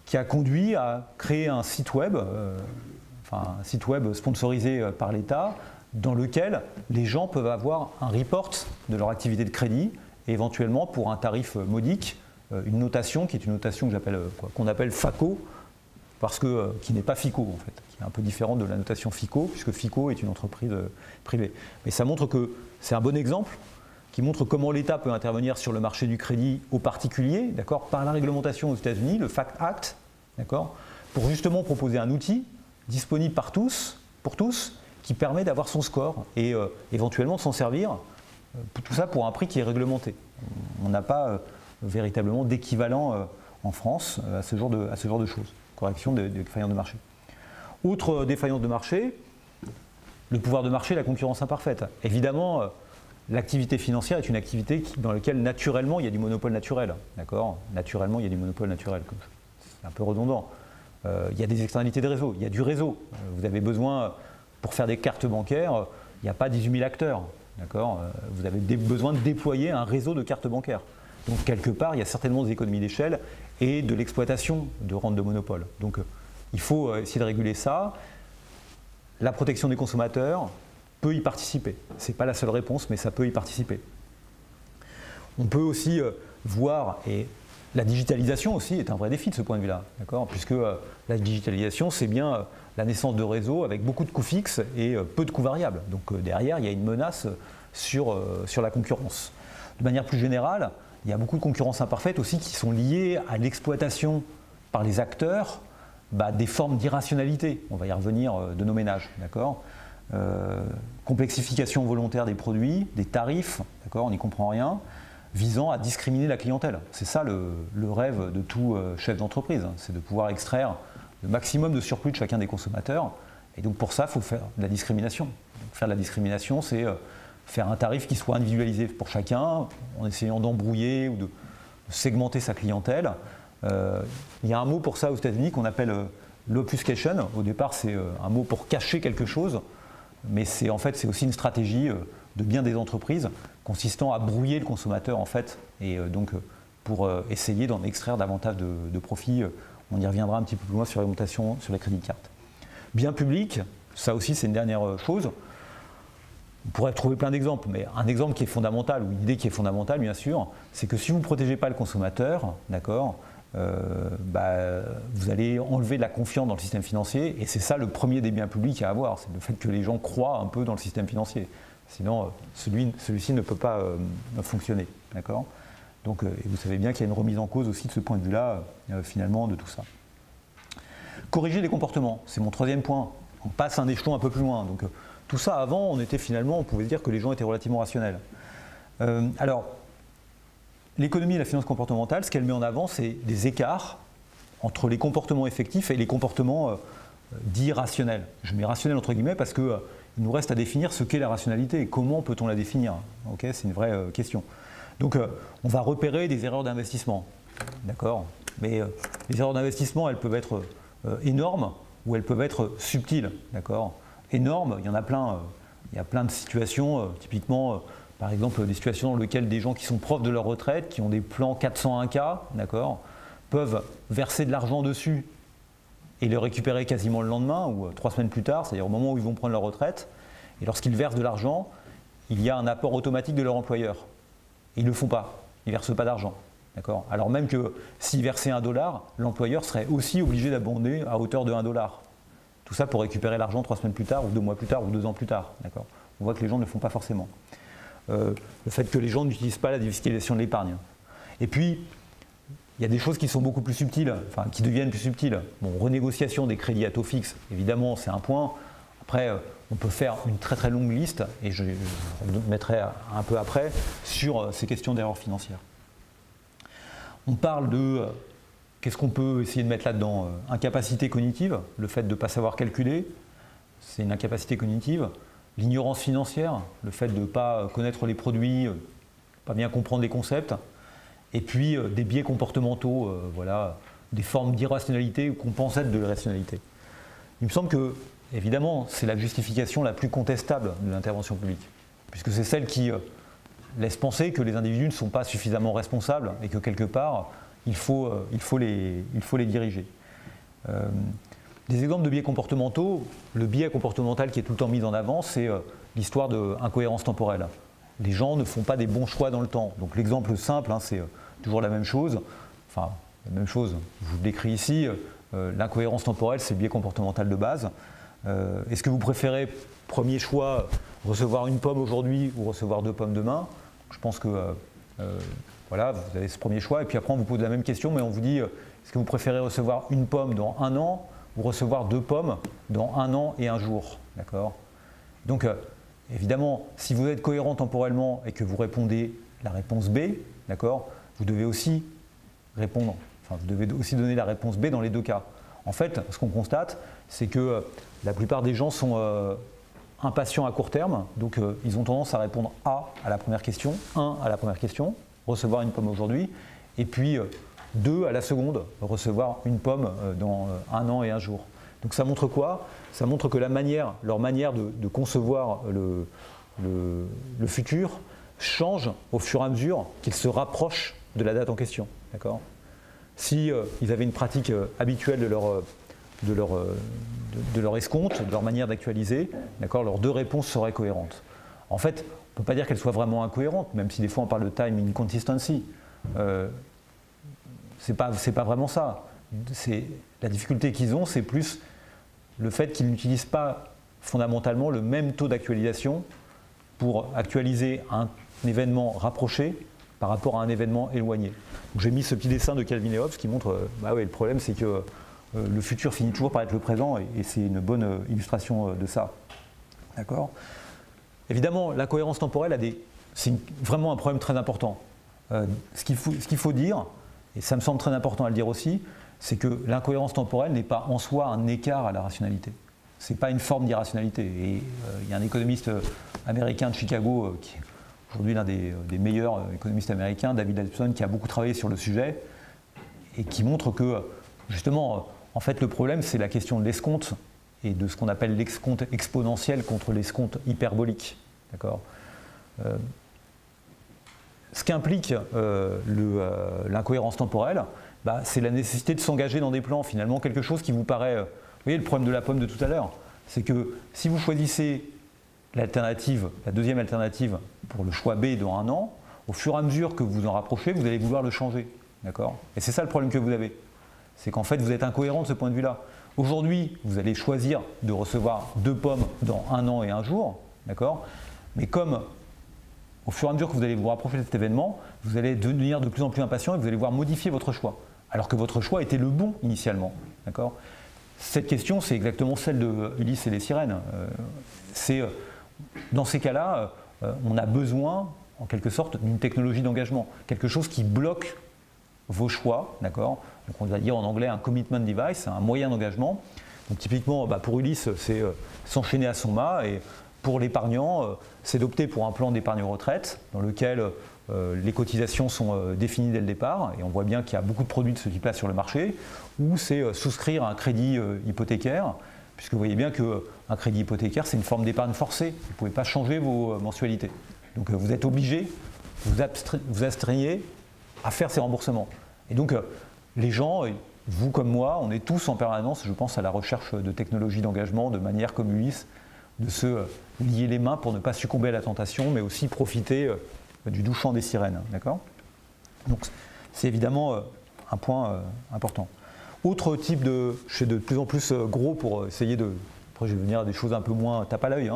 qui a conduit à créer un site web, un site web sponsorisé par l'État, dans lequel les gens peuvent avoir un report de leur activité de crédit, et éventuellement, pour un tarif modique, une notation qui est une notation qu'on appelle FACO, parce que, qui n'est pas FICO en fait, qui est un peu différente de la notation FICO, puisque FICO est une entreprise privée. Mais ça montre que c'est un bon exemple qui montre comment l'État peut intervenir sur le marché du crédit aux particuliers, d'accord, par la réglementation aux États-Unis, le Fact Act, d'accord, pour justement proposer un outil disponible pour tous, qui permet d'avoir son score et éventuellement de s'en servir, tout ça pour un prix qui est réglementé. On n'a pas véritablement d'équivalent en France à ce genre de choses. Correction des défaillances de marché. Autre défaillance de marché, le pouvoir de marché, la concurrence imparfaite. Évidemment, l'activité financière est une activité dans laquelle naturellement il y a du monopole naturel. D'accord ? Naturellement, il y a du monopole naturel. C'est un peu redondant. Il y a des externalités de réseau, il y a du réseau. Vous avez besoin, pour faire des cartes bancaires, il n'y a pas 18 000 acteurs. D'accord ? Vous avez besoin de déployer un réseau de cartes bancaires. Donc quelque part, il y a certainement des économies d'échelle et de l'exploitation de rente de monopole. Donc il faut essayer de réguler ça. La protection des consommateurs peut y participer. Ce n'est pas la seule réponse, mais ça peut y participer. On peut aussi voir, et la digitalisation aussi est un vrai défi de ce point de vue-là, d'accord, puisque la digitalisation, c'est bien la naissance de réseaux avec beaucoup de coûts fixes et peu de coûts variables. Donc derrière, il y a une menace sur la concurrence. De manière plus générale, il y a beaucoup de concurrence imparfaite aussi qui sont liées à l'exploitation par les acteurs des formes d'irrationalité, on va y revenir, de nos ménages, d'accord. Complexification volontaire des produits, des tarifs, d'accord, on n'y comprend rien, visant à discriminer la clientèle. C'est ça le rêve de tout chef d'entreprise, c'est de pouvoir extraire le maximum de surplus de chacun des consommateurs, et donc pour ça, il faut faire de la discrimination. Donc, faire de la discrimination, c'est faire un tarif qui soit individualisé pour chacun, en essayant d'embrouiller ou de segmenter sa clientèle. Il y a un mot pour ça aux États-Unis qu'on appelle l'obfuscation. Au départ, c'est un mot pour cacher quelque chose, mais c'est aussi une stratégie de bien des entreprises consistant à brouiller le consommateur en fait, et donc pour essayer d'en extraire davantage de profit. On y reviendra un petit peu plus loin sur l'augmentation sur les crédits de carte. Bien public, ça aussi c'est une dernière chose. On pourrait trouver plein d'exemples, mais un exemple qui est fondamental, ou une idée qui est fondamentale bien sûr, c'est que si vous ne protégez pas le consommateur, d'accord, vous allez enlever de la confiance dans le système financier, et c'est ça le premier des biens publics à avoir, c'est le fait que les gens croient un peu dans le système financier. Sinon, celui-ci ne peut pas fonctionner, d'accord. Donc, et vous savez bien qu'il y a une remise en cause aussi de ce point de vue-là, finalement, de tout ça. Corriger les comportements, c'est mon troisième point. On passe un échelon un peu plus loin. Donc, tout ça, avant, on pouvait dire que les gens étaient relativement rationnels. Alors, l'économie et la finance comportementale, ce qu'elle met en avant, c'est des écarts entre les comportements effectifs et les comportements dits rationnels. Je mets rationnel entre guillemets parce qu'il nous reste à définir ce qu'est la rationalité et comment peut-on la définir. Okay, c'est une vraie question. Donc, on va repérer des erreurs d'investissement. D'accord ? Mais les erreurs d'investissement, elles peuvent être énormes ou elles peuvent être subtiles. D'accord ? Énormes, il y en a plein. Il y a plein de situations, typiquement, par exemple, des situations dans lesquelles des gens qui sont profs de leur retraite, qui ont des plans 401K, d'accord, peuvent verser de l'argent dessus et le récupérer quasiment le lendemain ou 3 semaines plus tard, c'est-à-dire au moment où ils vont prendre leur retraite. Et lorsqu'ils versent de l'argent, il y a un apport automatique de leur employeur. Ils ne le font pas, ils ne versent pas d'argent. D'accord ? Alors même que s'ils versaient $1, l'employeur serait aussi obligé d'abonder à hauteur de $1. Tout ça pour récupérer l'argent 3 semaines plus tard, ou 2 mois plus tard, ou 2 ans plus tard. D'accord ? On voit que les gens ne le font pas forcément. Le fait que les gens n'utilisent pas la défiscalisation de l'épargne. Et puis, il y a des choses qui sont beaucoup plus subtiles, enfin qui deviennent plus subtiles. Bon, renégociation des crédits à taux fixe, évidemment, c'est un point. Après, on peut faire une très très longue liste, et je mettrai un peu après, sur ces questions d'erreurs financières. On parle de, qu'est-ce qu'on peut essayer de mettre là-dedans? Incapacité cognitive, le fait de ne pas savoir calculer, c'est une incapacité cognitive. L'ignorance financière, le fait de ne pas connaître les produits, pas bien comprendre les concepts. Et puis des biais comportementaux, voilà, des formes d'irrationalité qu'on pense être de l'irrationalité. Il me semble que, évidemment, c'est la justification la plus contestable de l'intervention publique, puisque c'est celle qui laisse penser que les individus ne sont pas suffisamment responsables et que quelque part, il faut les diriger. Des exemples de biais comportementaux, le biais comportemental qui est tout le temps mis en avant, c'est l'histoire d'incohérence temporelle. Les gens ne font pas des bons choix dans le temps. Donc l'exemple simple, c'est toujours la même chose. Enfin, la même chose, je vous le décris ici. L'incohérence temporelle, c'est le biais comportemental de base. Est-ce que vous préférez, premier choix, recevoir une pomme aujourd'hui ou recevoir 2 pommes demain? Je pense que voilà, vous avez ce premier choix. Et puis après, on vous pose la même question, mais on vous dit, est-ce que vous préférez recevoir une pomme dans 1 an ou recevoir 2 pommes dans 1 an et 1 jour? D'accord? Donc, évidemment, si vous êtes cohérent temporellement et que vous répondez la réponse B, d'accord, vous devez aussi répondre, enfin, vous devez aussi donner la réponse B dans les 2 cas. En fait, ce qu'on constate, c'est que la plupart des gens sont impatients à court terme, donc ils ont tendance à répondre A à la première question, 1 à la première question, recevoir une pomme aujourd'hui, et puis 2 à la seconde, recevoir une pomme dans 1 an et 1 jour. Donc ça montre quoi? Ça montre que leur manière de concevoir le futur change au fur et à mesure qu'ils se rapprochent de la date en question. D'accord? Si ils avaient une pratique habituelle de leur escompte, de leur manière d'actualiser, d'accord, leurs 2 réponses seraient cohérentes. En fait, on ne peut pas dire qu'elles soient vraiment incohérentes, même si des fois on parle de time inconsistency. C'est pas vraiment ça. La difficulté qu'ils ont, c'est plus le fait qu'ils n'utilisent pas fondamentalement le même taux d'actualisation pour actualiser un événement rapproché par rapport à un événement éloigné. J'ai mis ce petit dessin de Kelvin et Hobbes qui montre, le problème c'est que le futur finit toujours par être le présent et c'est une bonne illustration de ça. D'accord ? Évidemment, la cohérence temporelle c'est vraiment un problème très important. Ce qu'il faut dire, et ça me semble très important à le dire aussi, c'est que l'incohérence temporelle n'est pas en soi un écart à la rationalité. Ce n'est pas une forme d'irrationalité. Et il y a un économiste américain de Chicago, qui est aujourd'hui l'un des meilleurs économistes américains, David Epstein, qui a beaucoup travaillé sur le sujet, et qui montre que, justement, en fait, le problème, c'est la question de l'escompte, et de ce qu'on appelle l'escompte exponentiel contre l'escompte hyperbolique. D'accord ? Ce qu'implique l'incohérence temporelle, c'est la nécessité de s'engager dans des plans, finalement, quelque chose qui vous paraît... vous voyez le problème de la pomme de tout à l'heure, c'est que si vous choisissez l'alternative, la deuxième alternative pour le choix B dans 1 an, au fur et à mesure que vous vous en rapprochez, vous allez vouloir le changer. D'accord ? Et c'est ça le problème que vous avez. C'est qu'en fait, vous êtes incohérent de ce point de vue-là. Aujourd'hui, vous allez choisir de recevoir 2 pommes dans 1 an et 1 jour, d'accord ? Mais comme au fur et à mesure que vous allez vous rapprocher de cet événement, vous allez devenir de plus en plus impatient et vous allez voir modifier votre choix, alors que votre choix était le bon initialement. D'accord ? Cette question, c'est exactement celle de Ulysse et les sirènes. Dans ces cas-là, on a besoin, en quelque sorte, d'une technologie d'engagement, quelque chose qui bloque vos choix, d'accord ? Donc on va dire en anglais un commitment device, un moyen d'engagement. Donc typiquement, pour Ulysse, c'est s'enchaîner à son mât, et pour l'épargnant, c'est d'opter pour un plan d'épargne retraite dans lequel les cotisations sont définies dès le départ, et on voit bien qu'il y a beaucoup de produits de ce type-là sur le marché, ou c'est souscrire à un crédit hypothécaire, puisque vous voyez bien qu'un crédit hypothécaire, c'est une forme d'épargne forcée. Vous ne pouvez pas changer vos mensualités. Donc vous êtes obligé, vous astreignez à faire ces remboursements. Et donc les gens, vous comme moi, on est tous en permanence, je pense, à la recherche de technologies d'engagement, de manière comme Ulysse, de se lier les mains pour ne pas succomber à la tentation, mais aussi profiter du doux chant des sirènes. D'accord ? Donc c'est évidemment un point important. Autre type je fais de plus en plus gros pour essayer de... Après je vais venir à des choses un peu moins tape à l'œil.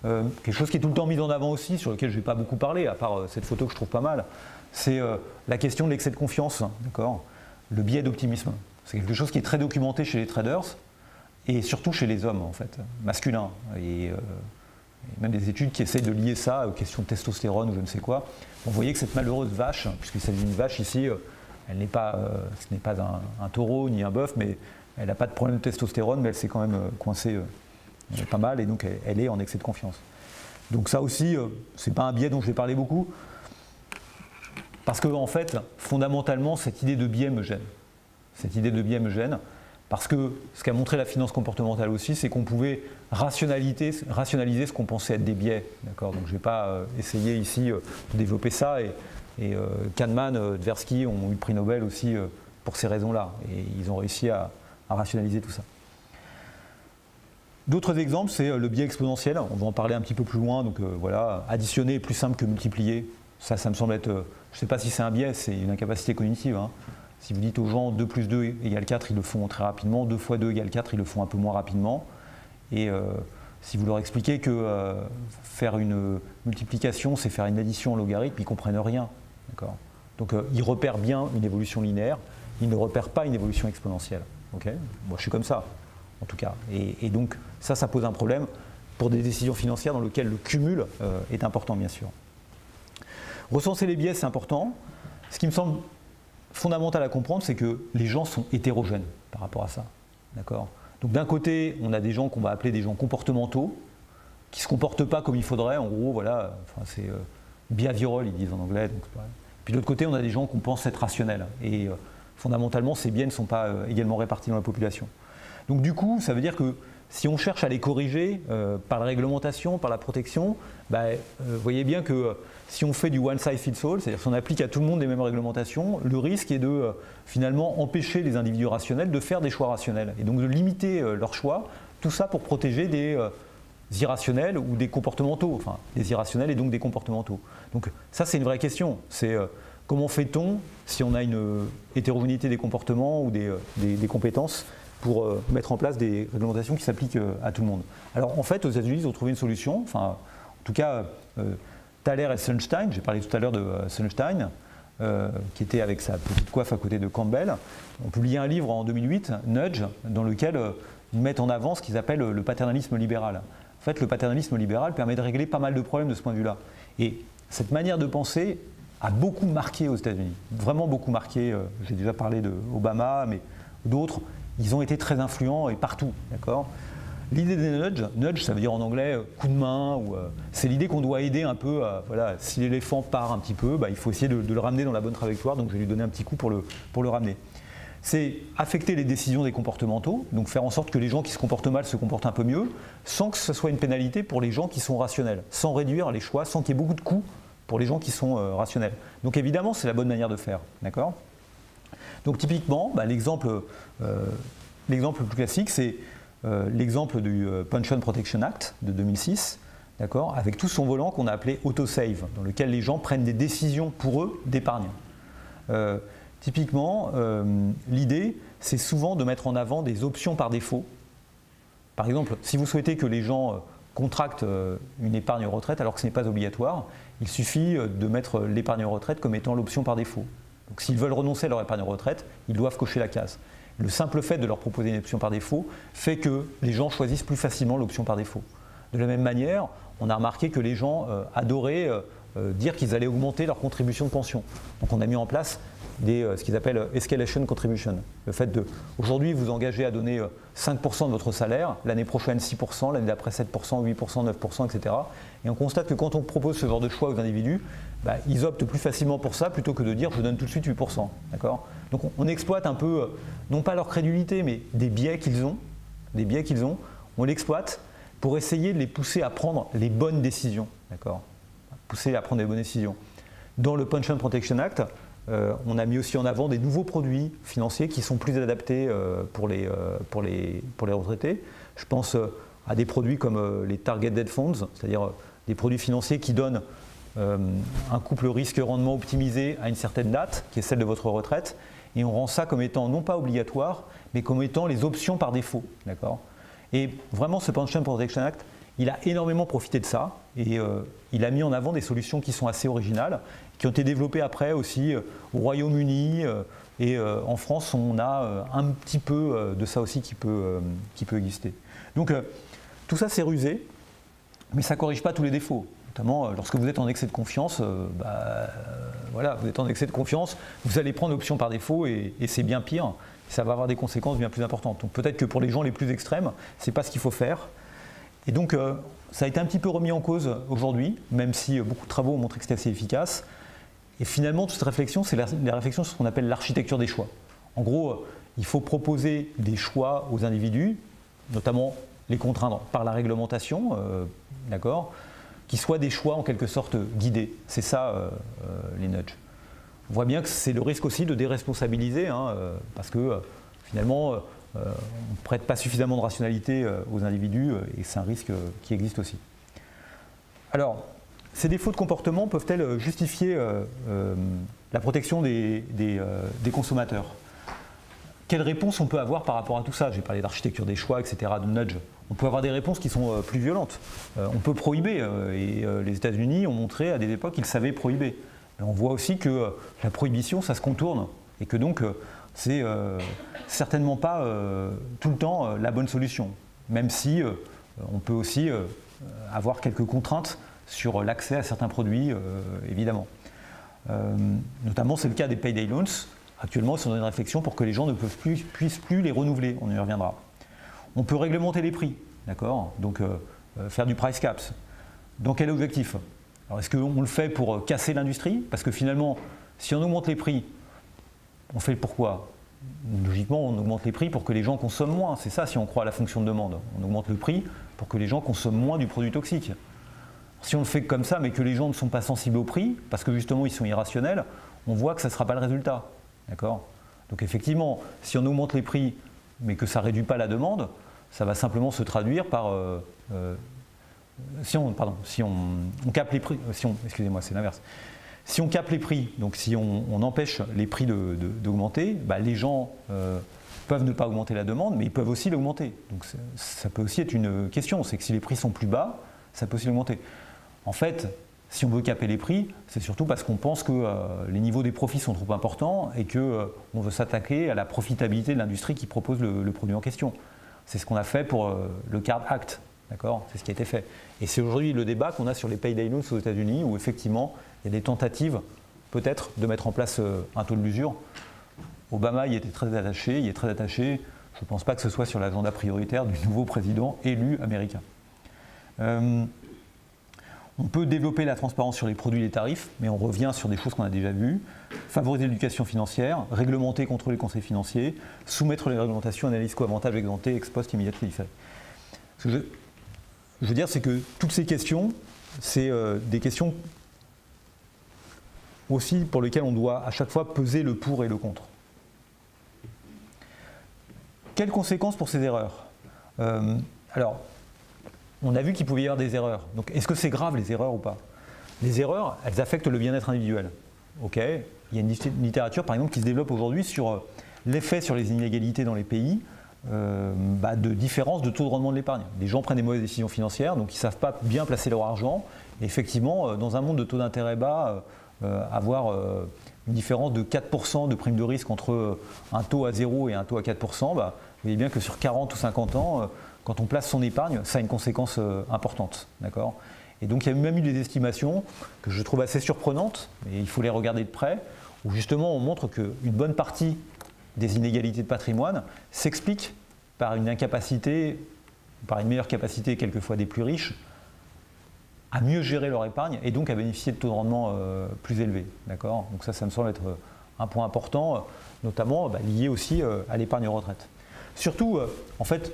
quelque chose qui est tout le temps mis en avant aussi, sur lequel je ne vais pas beaucoup parler, à part cette photo que je trouve pas mal, c'est la question de l'excès de confiance, d'accord, le biais d'optimisme. C'est quelque chose qui est très documenté chez les traders et surtout chez les hommes en fait, masculins. Et même des études qui essaient de lier ça aux questions de testostérone ou je ne sais quoi. Vous voyez que cette malheureuse vache, puisqu'il s'agit d'une vache ici, elle n'est pas, ce n'est pas un taureau ni un bœuf, mais elle n'a pas de problème de testostérone, mais elle s'est quand même coincée pas mal et donc elle est en excès de confiance. Donc ça aussi, ce n'est pas un biais dont je vais parler beaucoup, parce que en fait, fondamentalement, cette idée de biais me gêne. Cette idée de biais me gêne, parce que ce qu'a montré la finance comportementale aussi, c'est qu'on pouvait rationaliser ce qu'on pensait être des biais. Donc je ne vais pas essayer ici de développer ça, et Kahneman, Tversky ont eu le prix Nobel aussi pour ces raisons-là, et ils ont réussi à rationaliser tout ça. D'autres exemples, c'est le biais exponentiel. On va en parler un petit peu plus loin. Donc voilà, additionner est plus simple que multiplier. Ça me semble être, je ne sais pas si c'est un biais, c'est une incapacité cognitive. Hein. Si vous dites aux gens 2 plus 2 égale 4, ils le font très rapidement. 2 fois 2 égale 4, ils le font un peu moins rapidement. Et si vous leur expliquez que faire une multiplication, c'est faire une addition en logarithme, ils ne comprennent rien. Donc ils repèrent bien une évolution linéaire, ils ne repèrent pas une évolution exponentielle. Okay, moi je suis comme ça, en tout cas. Et donc ça pose un problème pour des décisions financières dans lesquelles le cumul est important, bien sûr. Recenser les biais, c'est important. Ce qui me semble fondamental à comprendre, c'est que les gens sont hétérogènes par rapport à ça. D'accord ? Donc d'un côté, on a des gens qu'on va appeler des gens comportementaux, qui ne se comportent pas comme il faudrait, en gros, voilà, enfin, c'est behavioral, ils disent en anglais. Donc, ouais. Puis de l'autre côté, on a des gens qu'on pense être rationnels. Et fondamentalement, ces biais ne sont pas également répartis dans la population. Donc du coup, ça veut dire que si on cherche à les corriger par la réglementation, par la protection, vous voyez bien que si on fait du one size fits all, c'est-à-dire si on applique à tout le monde les mêmes réglementations, le risque est de finalement empêcher les individus rationnels de faire des choix rationnels et donc de limiter leurs choix, tout ça pour protéger des irrationnels ou des comportementaux, enfin des irrationnels et donc des comportementaux. Donc ça c'est une vraie question, c'est comment fait-on si on a une hétérogénéité des comportements ou des compétences pour mettre en place des réglementations qui s'appliquent à tout le monde. Alors en fait, aux États-Unis, ils ont trouvé une solution, enfin en tout cas Thaler et Sunstein, j'ai parlé tout à l'heure de Sunstein, qui était avec sa petite coiffe à côté de Campbell, ont publié un livre en 2008, Nudge, dans lequel ils mettent en avant ce qu'ils appellent le paternalisme libéral. En fait, le paternalisme libéral permet de régler pas mal de problèmes de ce point de vue-là. Et cette manière de penser a beaucoup marqué aux États-Unis, vraiment beaucoup marqué. J'ai déjà parlé d'Obama, mais d'autres. Ils ont été très influents et partout, d'accord ? L'idée des nudge, ça veut dire en anglais coup de main, c'est l'idée qu'on doit aider un peu, voilà, si l'éléphant part un petit peu, il faut essayer de le ramener dans la bonne trajectoire, donc je vais lui donner un petit coup pour le ramener. C'est affecter les décisions des comportementaux, donc faire en sorte que les gens qui se comportent mal se comportent un peu mieux, sans que ce soit une pénalité pour les gens qui sont rationnels, sans réduire les choix, sans qu'il y ait beaucoup de coûts pour les gens qui sont rationnels. Donc évidemment, c'est la bonne manière de faire, d'accord ? Donc typiquement, l'exemple le plus classique, c'est l'exemple du Pension Protection Act de 2006, d'accord, avec tout son volant qu'on a appelé autosave, dans lequel les gens prennent des décisions pour eux d'épargne. Typiquement, l'idée, c'est souvent de mettre en avant des options par défaut. Par exemple, si vous souhaitez que les gens contractent une épargne retraite alors que ce n'est pas obligatoire, il suffit de mettre l'épargne retraite comme étant l'option par défaut. Donc s'ils veulent renoncer à leur épargne retraite, ils doivent cocher la case. Le simple fait de leur proposer une option par défaut fait que les gens choisissent plus facilement l'option par défaut. De la même manière, on a remarqué que les gens adoraient dire qu'ils allaient augmenter leur contribution de pension. Donc on a mis en place ce qu'ils appellent escalation contribution. Le fait de, aujourd'hui, vous engagez à donner 5% de votre salaire, l'année prochaine 6%, l'année d'après 7%, 8%, 9%, etc. Et on constate que quand on propose ce genre de choix aux individus, ils optent plus facilement pour ça plutôt que de dire je donne tout de suite 8%. D'accord ? Donc on exploite un peu, non pas leur crédulité, mais des biais qu'ils ont, on l'exploite pour essayer de les pousser à prendre les bonnes décisions. D'accord ? Pousser à prendre les bonnes décisions. Dans le Pension Protection Act, on a mis aussi en avant des nouveaux produits financiers qui sont plus adaptés pour les retraités. Je pense à des produits comme les Target Date Funds, c'est-à-dire des produits financiers qui donnent un couple risque-rendement optimisé à une certaine date, qui est celle de votre retraite, et on rend ça comme étant non pas obligatoire, mais comme étant les options par défaut. D'accord ? Et vraiment, ce Pension Protection Act il a énormément profité de ça et il a mis en avant des solutions qui sont assez originales, qui ont été développées après aussi au Royaume-Uni et en France on a un petit peu de ça aussi qui peut exister. Donc tout ça c'est rusé, mais ça ne corrige pas tous les défauts. Notamment lorsque vous êtes en excès de confiance, voilà, vous êtes en excès de confiance, vous allez prendre l'option par défaut et c'est bien pire, ça va avoir des conséquences bien plus importantes. Donc peut-être que pour les gens les plus extrêmes, ce n'est pas ce qu'il faut faire. Et donc ça a été un petit peu remis en cause aujourd'hui, même si beaucoup de travaux ont montré que c'était assez efficace. Et finalement, toute cette réflexion, c'est la réflexion sur ce qu'on appelle l'architecture des choix. En gros, il faut proposer des choix aux individus, notamment les contraindre par la réglementation, d'accord, qui soient des choix en quelque sorte guidés. C'est ça les nudges. On voit bien que c'est le risque aussi de déresponsabiliser, parce que finalement, on ne prête pas suffisamment de rationalité aux individus et c'est un risque qui existe aussi. Alors, ces défauts de comportement peuvent-elles justifier la protection des consommateurs? Quelle réponse on peut avoir par rapport à tout ça? J'ai parlé d'architecture des choix, etc., de nudge. On peut avoir des réponses qui sont plus violentes. On peut prohiber, et les États-Unis ont montré à des époques qu'ils savaient prohiber. Mais on voit aussi que la prohibition, ça se contourne, et que donc c'est certainement pas tout le temps la bonne solution, même si on peut aussi avoir quelques contraintes sur l'accès à certains produits, évidemment. Notamment, c'est le cas des payday loans. Actuellement, ils sont dans une réflexion pour que les gens ne puissent plus les renouveler. On y reviendra. On peut réglementer les prix, d'accord? Donc, faire du price caps. Dans quel objectif? Alors, est-ce qu'on le fait pour casser l'industrie? Parce que finalement, si on augmente les prix, on fait pourquoi? Logiquement, on augmente les prix pour que les gens consomment moins. C'est ça, si on croit à la fonction de demande. On augmente le prix pour que les gens consomment moins du produit toxique. Si on le fait comme ça, mais que les gens ne sont pas sensibles au prix, parce que justement ils sont irrationnels, on voit que ça ne sera pas le résultat. D'accord? Donc effectivement, si on augmente les prix, mais que ça ne réduit pas la demande, ça va simplement se traduire par... si on capte les prix... excusez-moi, c'est l'inverse. Si on capte les prix, donc si on empêche les prix d'augmenter, les gens peuvent ne pas augmenter la demande, mais ils peuvent aussi l'augmenter. Donc ça peut aussi être une question, c'est que si les prix sont plus bas, ça peut aussi l'augmenter. En fait, si on veut caper les prix, c'est surtout parce qu'on pense que les niveaux des profits sont trop importants et qu'on veut s'attaquer à la profitabilité de l'industrie qui propose le produit en question. C'est ce qu'on a fait pour le CARD Act, d'accord? C'est ce qui a été fait. Et c'est aujourd'hui le débat qu'on a sur les payday loans aux États-Unis, où effectivement, il y a des tentatives, peut-être, de mettre en place un taux de l'usure. Obama y était très attaché, Je ne pense pas que ce soit sur l'agenda prioritaire du nouveau président élu américain. On peut développer la transparence sur les produits et les tarifs, mais on revient sur des choses qu'on a déjà vues. Favoriser l'éducation financière, réglementer et contrôler les conseils financiers, soumettre les réglementations, analyse co-avantages, exemptés, ex post, immédiatement différés. Ce que je veux dire, c'est que toutes ces questions, c'est des questions aussi pour lesquelles on doit à chaque fois peser le pour et le contre. Quelles conséquences pour ces erreurs? Alors, on a vu qu'il pouvait y avoir des erreurs. Donc, est-ce que c'est grave les erreurs ou pas? Les erreurs, elles affectent le bien-être individuel. Ok, il y a une littérature, par exemple, qui se développe aujourd'hui sur l'effet sur les inégalités dans les pays de différence de taux de rendement de l'épargne. Les gens prennent des mauvaises décisions financières, donc ils ne savent pas bien placer leur argent. Et effectivement, dans un monde de taux d'intérêt bas, avoir une différence de 4% de prime de risque entre un taux à 0 et un taux à 4%, vous voyez bien que sur 40 ou 50 ans, quand on place son épargne, ça a une conséquence importante. D'accord ? Et donc il y a même eu des estimations que je trouve assez surprenantes, et il faut les regarder de près, où justement on montre qu'une bonne partie des inégalités de patrimoine s'explique par une incapacité, par une meilleure capacité quelquefois des plus riches, à mieux gérer leur épargne et donc à bénéficier de taux de rendement plus élevés. D'accord ? Donc ça me semble être un point important, notamment lié aussi à l'épargne retraite. Surtout, en fait,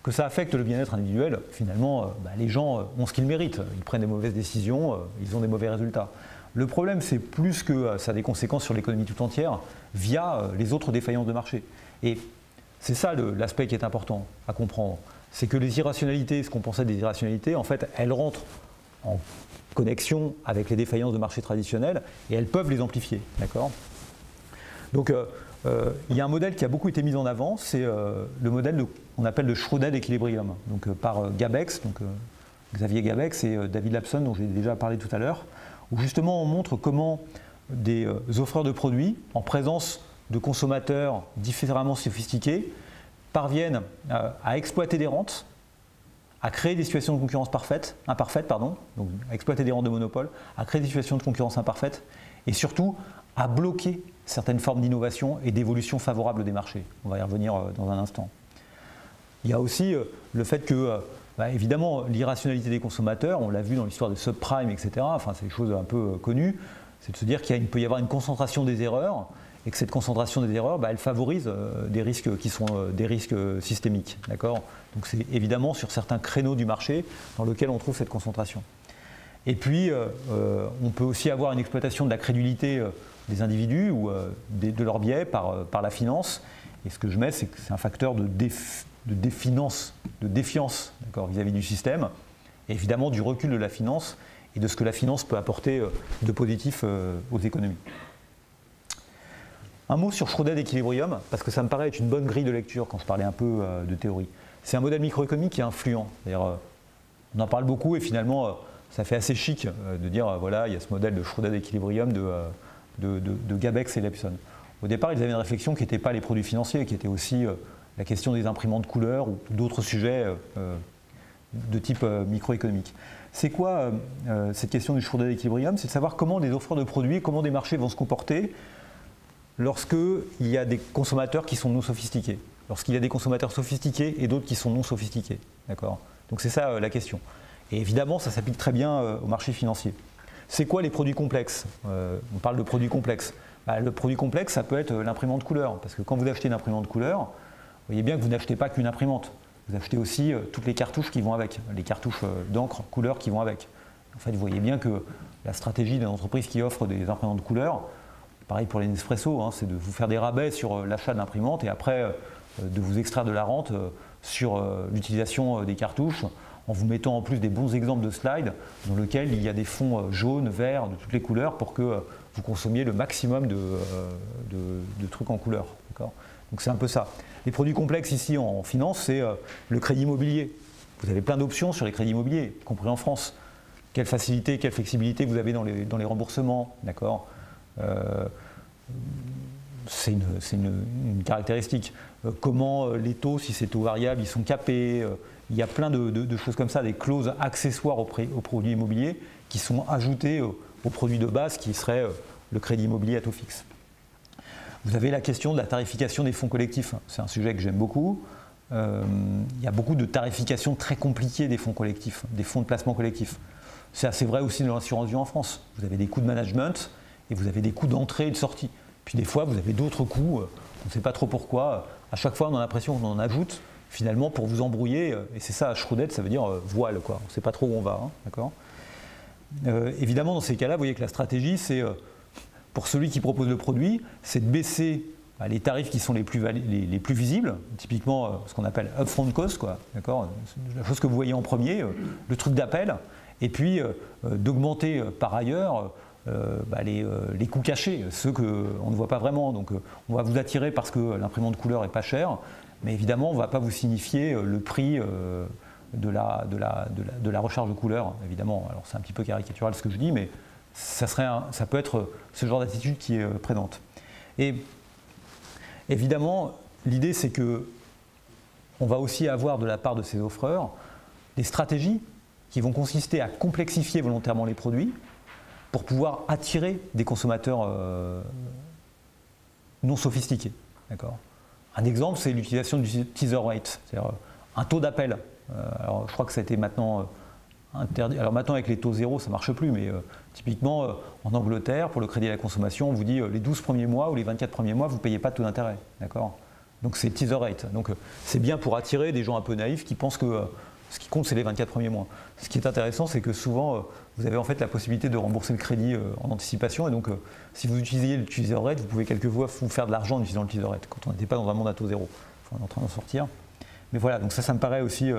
que ça affecte le bien-être individuel, finalement, les gens ont ce qu'ils méritent. Ils prennent des mauvaises décisions, ils ont des mauvais résultats. Le problème, c'est plus que ça a des conséquences sur l'économie tout entière via les autres défaillances de marché. Et c'est ça l'aspect qui est important à comprendre. C'est que les irrationalités, ce qu'on pensait des irrationalités, en fait, elles rentrent en connexion avec les défaillances de marché traditionnelles et elles peuvent les amplifier. D'accord ? Donc, il y a un modèle qui a beaucoup été mis en avant, c'est le modèle qu'on appelle le Shrouded Equilibrium, donc par Gabex, donc, Xavier Gabex et David Lapson, dont j'ai déjà parlé tout à l'heure, où justement on montre comment des offreurs de produits, en présence de consommateurs différemment sophistiqués, parviennent à exploiter des rentes, à créer des situations de concurrence imparfaites, donc à exploiter des rentes de monopole, à créer des situations de concurrence imparfaites, et surtout à bloquer certaines formes d'innovation et d'évolution favorable des marchés. On va y revenir dans un instant. Il y a aussi le fait que, évidemment, l'irrationalité des consommateurs, on l'a vu dans l'histoire des subprimes, etc., enfin, c'est des choses un peu connues, c'est de se dire qu'il peut y avoir une concentration des erreurs, et que cette concentration des erreurs, elle favorise des risques qui sont des risques systémiques. D'accord ? Donc c'est évidemment sur certains créneaux du marché dans lesquels on trouve cette concentration. Et puis, on peut aussi avoir une exploitation de la crédulité des individus ou de leurs biais par la finance. Et ce que je mets, c'est que c'est un facteur de défiance vis-à-vis du système, et évidemment du recul de la finance et de ce que la finance peut apporter de positif aux économies. Un mot sur Shrouded Equilibrium, parce que ça me paraît être une bonne grille de lecture quand je parlais un peu de théorie. C'est un modèle microéconomique qui est influent. On en parle beaucoup et finalement, ça fait assez chic de dire voilà, il y a ce modèle de Shrouded Equilibrium de Gabex et Lapson. Au départ, ils avaient une réflexion qui n'était pas les produits financiers, qui était aussi la question des imprimantes couleurs ou d'autres sujets de type microéconomique. C'est quoi cette question du Shrouded Equilibrium? C'est de savoir comment des offreurs de produits, comment des marchés vont se comporter lorsqu'il y a des consommateurs qui sont non sophistiqués, lorsqu'il y a des consommateurs sophistiqués et d'autres qui sont non sophistiqués. D'accord ? Donc c'est ça la question. Et évidemment, ça s'applique très bien au marché financier. C'est quoi les produits complexes? On parle de produits complexes. Le produit complexe, ça peut être l'imprimante couleur, parce que quand vous achetez une imprimante couleur, vous voyez bien que vous n'achetez pas qu'une imprimante. Vous achetez aussi toutes les cartouches qui vont avec, les cartouches d'encre, couleur qui vont avec. En fait, vous voyez bien que la stratégie d'une entreprise qui offre des imprimantes couleur, pareil pour les Nespresso, c'est de vous faire des rabais sur l'achat de l'imprimante et après de vous extraire de la rente sur l'utilisation des cartouches en vous mettant en plus des bons exemples de slides dans lesquels il y a des fonds jaunes, verts, de toutes les couleurs pour que vous consommiez le maximum de trucs en couleur. Donc c'est un peu ça. Les produits complexes ici en finance, c'est le crédit immobilier. Vous avez plein d'options sur les crédits immobiliers, y compris en France. Quelle facilité, quelle flexibilité vous avez dans les remboursements, d'accord ? C'est une caractéristique. Comment les taux, si c'est taux variable, ils sont capés. Il y a plein de choses comme ça, des clauses accessoires aux produits immobiliers qui sont ajoutées aux produits de base qui serait le crédit immobilier à taux fixe. Vous avez la question de la tarification des fonds collectifs. C'est un sujet que j'aime beaucoup. Il y a beaucoup de tarifications très compliquées des fonds collectifs, des fonds de placement collectifs. C'est assez vrai aussi dans l'assurance vie en France. Vous avez des coûts de management et vous avez des coûts d'entrée et de sortie. Puis des fois, vous avez d'autres coûts, on ne sait pas trop pourquoi. À chaque fois, on a l'impression qu'on en ajoute, finalement, pour vous embrouiller. Et c'est ça, Shrouded, ça veut dire voile, quoi. On ne sait pas trop où on va, d'accord ? Évidemment, dans ces cas-là, vous voyez que la stratégie, c'est, pour celui qui propose le produit, c'est de baisser les tarifs qui sont les plus visibles, typiquement ce qu'on appelle upfront cost, quoi, d'accord ? La chose que vous voyez en premier, le truc d'appel, et puis d'augmenter par ailleurs les coûts cachés, ceux qu'on ne voit pas vraiment. Donc on va vous attirer parce que l'imprimante couleur n'est pas chère, mais évidemment on ne va pas vous signifier le prix de la recharge de couleur, évidemment. Alors c'est un petit peu caricatural ce que je dis, mais ça peut être ce genre d'attitude qui est présente. Et évidemment, l'idée c'est que on va aussi avoir de la part de ces offreurs des stratégies qui vont consister à complexifier volontairement les produits pour pouvoir attirer des consommateurs non sophistiqués. D'accord ? Un exemple, c'est l'utilisation du teaser rate, c'est-à-dire un taux d'appel. Alors, je crois que ça a été maintenant interdit. Alors maintenant, avec les taux zéro, ça ne marche plus, mais typiquement, en Angleterre, pour le crédit à la consommation, on vous dit les 12 premiers mois ou les 24 premiers mois, vous ne payez pas de taux d'intérêt. D'accord ? Donc c'est teaser rate. Donc c'est bien pour attirer des gens un peu naïfs qui pensent que ce qui compte, c'est les 24 premiers mois. Ce qui est intéressant, c'est que souvent, vous avez en fait la possibilité de rembourser le crédit en anticipation. Et donc, si vous utilisez le teaser rate, vous pouvez quelquefois vous faire de l'argent en utilisant le teaser rate, quand on n'était pas dans un monde à taux zéro. Enfin, on est en train d'en sortir. Mais voilà, donc ça me paraît aussi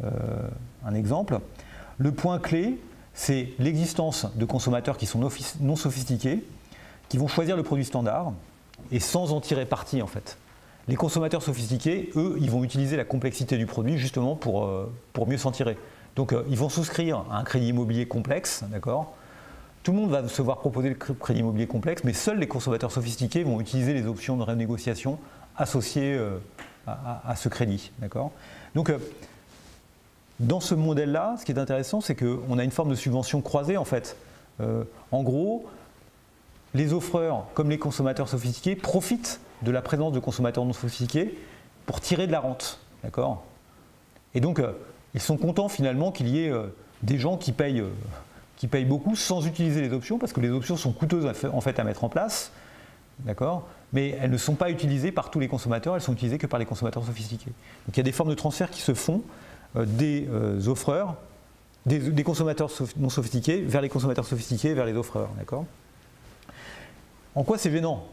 un exemple. Le point clé, c'est l'existence de consommateurs qui sont non sophistiqués, qui vont choisir le produit standard et sans en tirer parti, en fait. Les consommateurs sophistiqués, eux, ils vont utiliser la complexité du produit justement pour mieux s'en tirer. Donc ils vont souscrire à un crédit immobilier complexe, d'accord? Tout le monde va se voir proposer le crédit immobilier complexe, mais seuls les consommateurs sophistiqués vont utiliser les options de renégociation associées à ce crédit, d'accord? Donc dans ce modèle-là, ce qui est intéressant, c'est qu'on a une forme de subvention croisée en fait. En gros, les offreurs, comme les consommateurs sophistiqués, profitent de la présence de consommateurs non sophistiqués pour tirer de la rente, d'accord? Et donc, ils sont contents finalement qu'il y ait des gens qui payent beaucoup sans utiliser les options, parce que les options sont coûteuses en fait à mettre en place, d'accord? Mais elles ne sont pas utilisées par tous les consommateurs, elles sont utilisées que par les consommateurs sophistiqués. Donc il y a des formes de transfert qui se font des offreurs, des consommateurs non sophistiqués vers les consommateurs sophistiqués, vers les offreurs, d'accord? En quoi c'est gênant?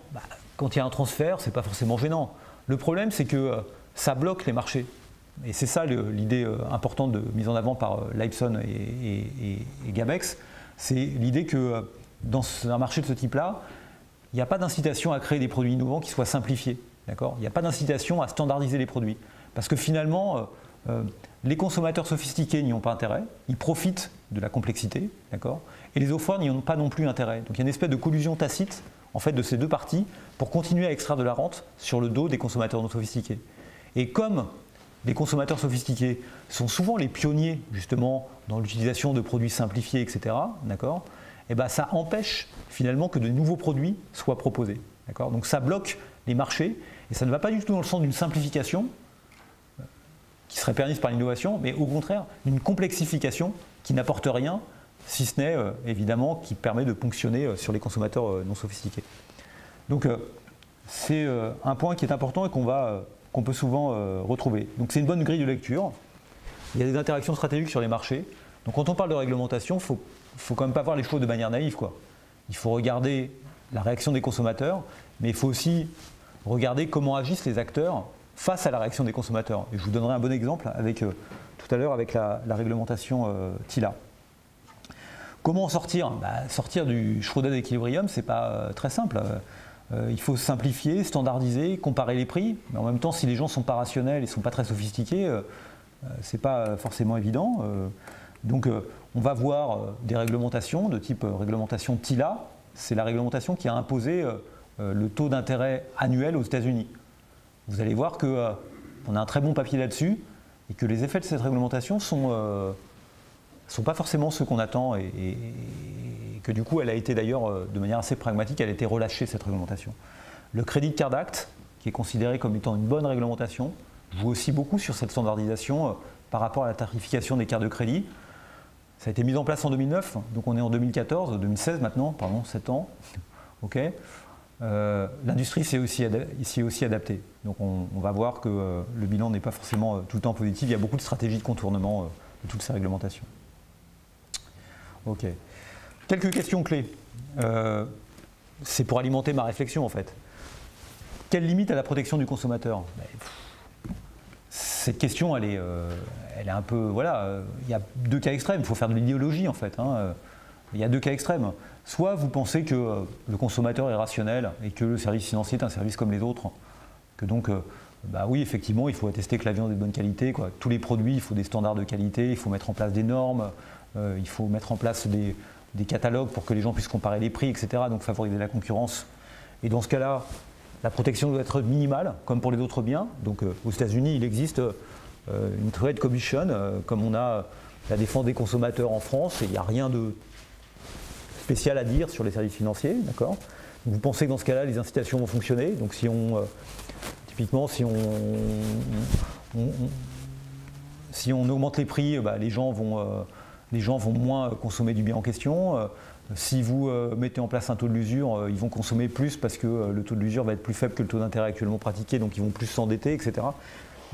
Quand il y a un transfert, c'est pas forcément gênant. Le problème, c'est que ça bloque les marchés. Et c'est ça l'idée importante mise en avant par Lifeson et Gabex, c'est l'idée que dans un marché de ce type-là, il n'y a pas d'incitation à créer des produits innovants qui soient simplifiés. Il n'y a pas d'incitation à standardiser les produits. Parce que finalement, les consommateurs sophistiqués n'y ont pas intérêt, ils profitent de la complexité, et les offreurs n'y ont pas non plus intérêt. Donc il y a une espèce de collusion tacite en fait, de ces deux parties pour continuer à extraire de la rente sur le dos des consommateurs non sophistiqués. Et comme les consommateurs sophistiqués sont souvent les pionniers justement dans l'utilisation de produits simplifiés, etc., et ça empêche finalement que de nouveaux produits soient proposés. Donc ça bloque les marchés et ça ne va pas du tout dans le sens d'une simplification qui serait permise par l'innovation, mais au contraire d'une complexification qui n'apporte rien, si ce n'est évidemment qui permet de ponctionner sur les consommateurs non sophistiqués. Donc c'est un point qui est important et qu'on peut souvent retrouver. Donc c'est une bonne grille de lecture. Il y a des interactions stratégiques sur les marchés. Donc quand on parle de réglementation, il ne faut quand même pas voir les choses de manière naïve, quoi. Il faut regarder la réaction des consommateurs, mais il faut aussi regarder comment agissent les acteurs face à la réaction des consommateurs. Et je vous donnerai un bon exemple avec, tout à l'heure avec la réglementation TILA. Comment en sortir? Sortir du Schrodel Equilibrium, ce n'est pas très simple. Il faut simplifier, standardiser, comparer les prix. Mais en même temps, si les gens ne sont pas rationnels et ne sont pas très sophistiqués, ce n'est pas forcément évident. Donc on va voir des réglementations de type réglementation TILA. C'est la réglementation qui a imposé le taux d'intérêt annuel aux États-Unis. Vous allez voir qu'on a un très bon papier là-dessus et que les effets de cette réglementation sont pas forcément ceux qu'on attend et que du coup elle a été d'ailleurs de manière assez pragmatique, elle a été relâchée cette réglementation. Le Credit Card Act, qui est considéré comme étant une bonne réglementation, joue aussi beaucoup sur cette standardisation par rapport à la tarification des cartes de crédit. Ça a été mis en place en 2009, donc on est en 2016 maintenant, pardon, 7 ans. Okay. L'industrie s'y est aussi adaptée. Donc on va voir que le bilan n'est pas forcément tout le temps positif, il y a beaucoup de stratégies de contournement de toutes ces réglementations. Ok. Quelques questions clés. C'est pour alimenter ma réflexion en fait. Quelle limite à la protection du consommateur? Cette question, elle est un peu... Voilà, il y a deux cas extrêmes, il faut faire de l'idéologie en fait. Il y a deux cas extrêmes. Soit vous pensez que le consommateur est rationnel et que le service financier est un service comme les autres, que donc, oui, effectivement, il faut attester que la viande est de bonne qualité, quoi. Tous les produits, il faut des standards de qualité, il faut mettre en place des normes, il faut mettre en place des catalogues pour que les gens puissent comparer les prix, etc., donc favoriser la concurrence. Et dans ce cas-là, la protection doit être minimale, comme pour les autres biens. Donc aux États-Unis, il existe une trade commission, comme on a la défense des consommateurs en France, et il n'y a rien de spécial à dire sur les services financiers, d'accord? Vous pensez que dans ce cas-là, les incitations vont fonctionner. Donc si typiquement, si on augmente les prix, les gens vont moins consommer du bien en question. Si vous mettez en place un taux de l'usure, ils vont consommer plus parce que le taux de l'usure va être plus faible que le taux d'intérêt actuellement pratiqué, donc ils vont plus s'endetter, etc.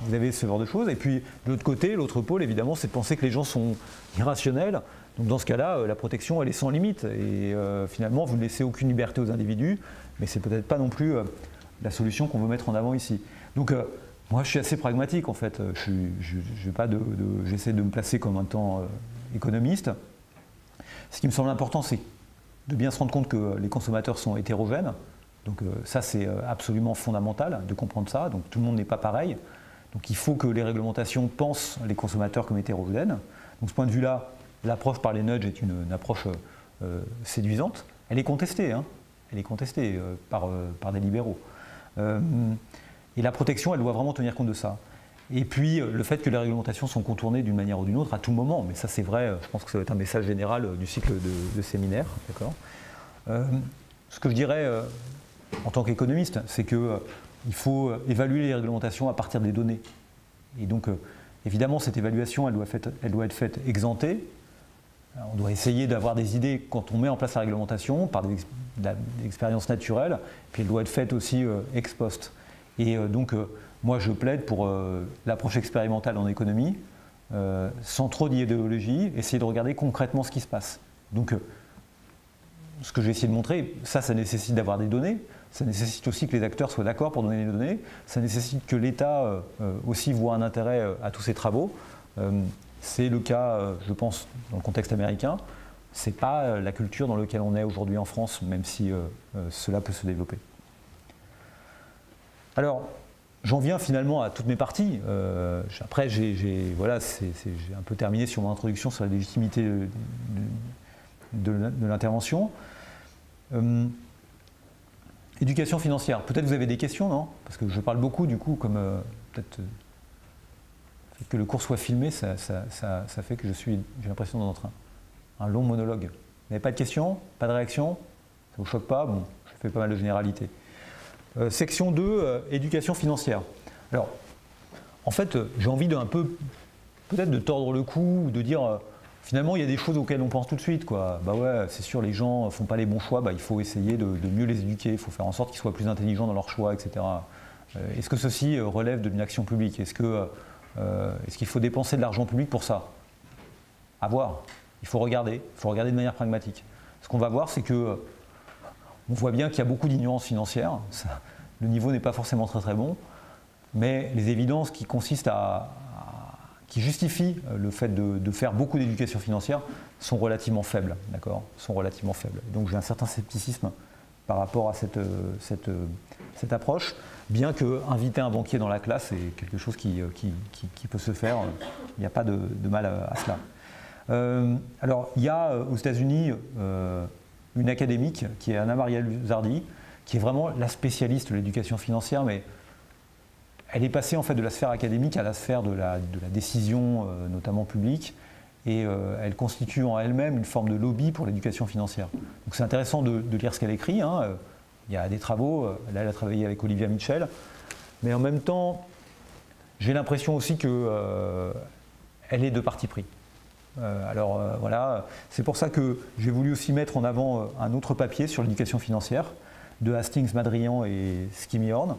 Vous avez ce genre de choses. Et puis de l'autre côté, l'autre pôle, évidemment, c'est de penser que les gens sont irrationnels. Donc dans ce cas-là, la protection, elle est sans limite. Et finalement, vous ne laissez aucune liberté aux individus, mais c'est peut-être pas non plus la solution qu'on veut mettre en avant ici. Donc moi, je suis assez pragmatique, en fait. J'essaie de me placer comme un temps économiste. Ce qui me semble important, c'est de bien se rendre compte que les consommateurs sont hétérogènes. Donc ça, c'est absolument fondamental de comprendre ça. Donc tout le monde n'est pas pareil. Donc il faut que les réglementations pensent les consommateurs comme hétérogènes. Donc, de ce point de vue-là, l'approche par les nudges est une approche séduisante. Elle est contestée, hein. Elle est contestée par des libéraux. Et la protection, elle doit vraiment tenir compte de ça. Et puis, le fait que les réglementations sont contournées d'une manière ou d'une autre à tout moment, mais ça c'est vrai, je pense que ça va être un message général du cycle de séminaire. Ce que je dirais en tant qu'économiste, c'est qu'il faut évaluer les réglementations à partir des données. Et donc, évidemment, cette évaluation, elle doit être faite exemptée. On doit essayer d'avoir des idées quand on met en place la réglementation par des expériences naturelles, puis elle doit être faite aussi ex post. Et donc, moi, je plaide pour l'approche expérimentale en économie, sans trop d'idéologie, essayer de regarder concrètement ce qui se passe. Donc, ce que j'ai essayé de montrer, ça nécessite d'avoir des données, ça nécessite aussi que les acteurs soient d'accord pour donner les données, ça nécessite que l'État aussi voit un intérêt à tous ces travaux. C'est le cas, je pense, dans le contexte américain. Ce n'est pas la culture dans laquelle on est aujourd'hui en France, même si cela peut se développer. Alors, j'en viens finalement à toutes mes parties. Après, j'ai un peu terminé sur mon introduction sur la légitimité de l'intervention. Éducation financière. Peut-être vous avez des questions, non? Parce que je parle beaucoup, du coup, comme peut-être que le cours soit filmé, ça fait que j'ai l'impression d'être un long monologue. Vous n'avez pas de questions? Pas de réaction? Ça ne vous choque pas? Bon, je fais pas mal de généralités. Section 2, éducation financière. Alors, en fait, j'ai envie peut-être de tordre le cou, de dire, finalement, il y a des choses auxquelles on pense tout de suite, quoi. Bah ouais, c'est sûr, les gens ne font pas les bons choix, bah, il faut essayer de mieux les éduquer, il faut faire en sorte qu'ils soient plus intelligents dans leurs choix, etc. Est-ce que ceci relève d'une action publique? Est-ce qu'il faut dépenser de l'argent public pour ça? À voir. Il faut regarder de manière pragmatique. Ce qu'on va voir, c'est que on voit bien qu'il y a beaucoup d'ignorance financière. Le niveau n'est pas forcément très très bon, mais les évidences qui justifient le fait de faire beaucoup d'éducation financière sont relativement faibles, d'accord, sont relativement faibles. Donc j'ai un certain scepticisme par rapport à cette approche, bien que inviter un banquier dans la classe est quelque chose qui peut se faire, il n'y a pas de mal à cela. Alors il y a aux États-Unis une académique qui est Anna Maria Luzardi, qui est vraiment la spécialiste de l'éducation financière, mais elle est passée en fait de la sphère académique à la sphère de la décision, notamment publique, et elle constitue en elle-même une forme de lobby pour l'éducation financière. Donc c'est intéressant de lire ce qu'elle écrit, hein. Il y a des travaux, là elle a travaillé avec Olivia Mitchell, mais en même temps, j'ai l'impression aussi qu'elle est de parti pris. Voilà, c'est pour ça que j'ai voulu aussi mettre en avant un autre papier sur l'éducation financière de Hastings, Madrian et Skimmy-Horn,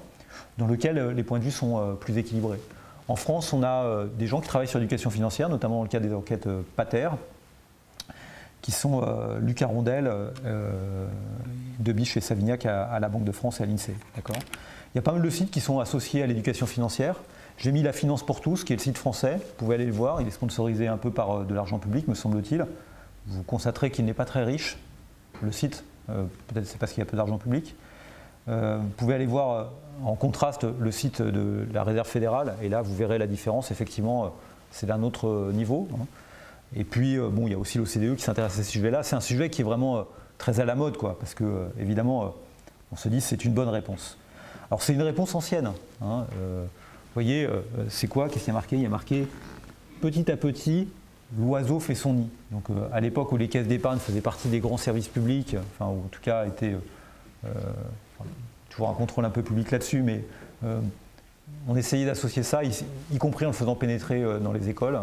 dans lequel les points de vue sont plus équilibrés. En France, on a des gens qui travaillent sur l'éducation financière, notamment dans le cadre des enquêtes Pater, qui sont Luc Arondel, Debiche et Savignac à la Banque de France et à l'INSEE. Il y a pas mal de sites qui sont associés à l'éducation financière. J'ai mis La Finance pour tous, qui est le site français. Vous pouvez aller le voir. Il est sponsorisé un peu par de l'argent public, me semble-t-il. Vous constaterez qu'il n'est pas très riche, le site. Peut-être c'est parce qu'il y a peu d'argent public. Vous pouvez aller voir en contraste le site de la Réserve fédérale. Et là, vous verrez la différence. Effectivement, c'est d'un autre niveau. Et puis, bon, il y a aussi l'OCDE qui s'intéresse à ce sujet-là. C'est un sujet qui est vraiment très à la mode, quoi, parce que, évidemment, on se dit que c'est une bonne réponse. Alors, c'est une réponse ancienne, hein. Vous voyez, c'est quoi? Qu'est-ce qu'il y a marqué? Il y a marqué « Petit à petit, l'oiseau fait son nid ». Donc à l'époque où les caisses d'épargne faisaient partie des grands services publics, enfin, ou en tout cas étaient toujours un contrôle un peu public là-dessus, mais on essayait d'associer ça, y compris en le faisant pénétrer dans les écoles.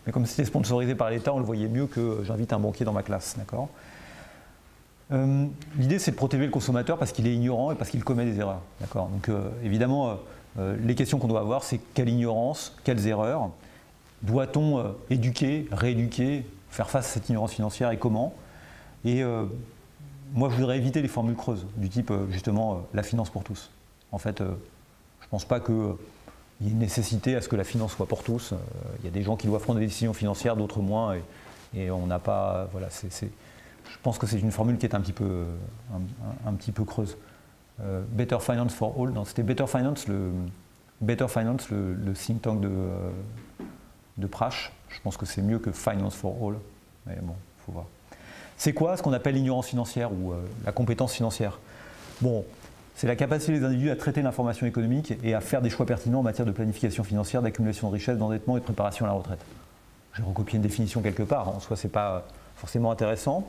Mais comme c'était sponsorisé par l'État, on le voyait mieux que j'invite un banquier dans ma classe, d'accord? L'idée, c'est de protéger le consommateur parce qu'il est ignorant et parce qu'il commet des erreurs, d'accord? Donc évidemment, les questions qu'on doit avoir, c'est quelle ignorance, quelles erreurs doit-on éduquer, rééduquer, faire face à cette ignorance financière et comment? Et moi, je voudrais éviter les formules creuses du type, justement, la finance pour tous. En fait, je ne pense pas qu'il y ait une nécessité à ce que la finance soit pour tous. Il y a des gens qui doivent prendre des décisions financières, d'autres moins, et on n'a pas... Voilà, je pense que c'est une formule qui est un petit peu creuse. Better Finance for All, c'était Better Finance, le think tank de Prasch. Je pense que c'est mieux que Finance for All, mais bon, il faut voir. C'est quoi ce qu'on appelle l'ignorance financière ou la compétence financière? Bon, c'est la capacité des individus à traiter l'information économique et à faire des choix pertinents en matière de planification financière, d'accumulation de richesses, d'endettement et de préparation à la retraite. J'ai recopié une définition quelque part, en soi c'est pas forcément intéressant.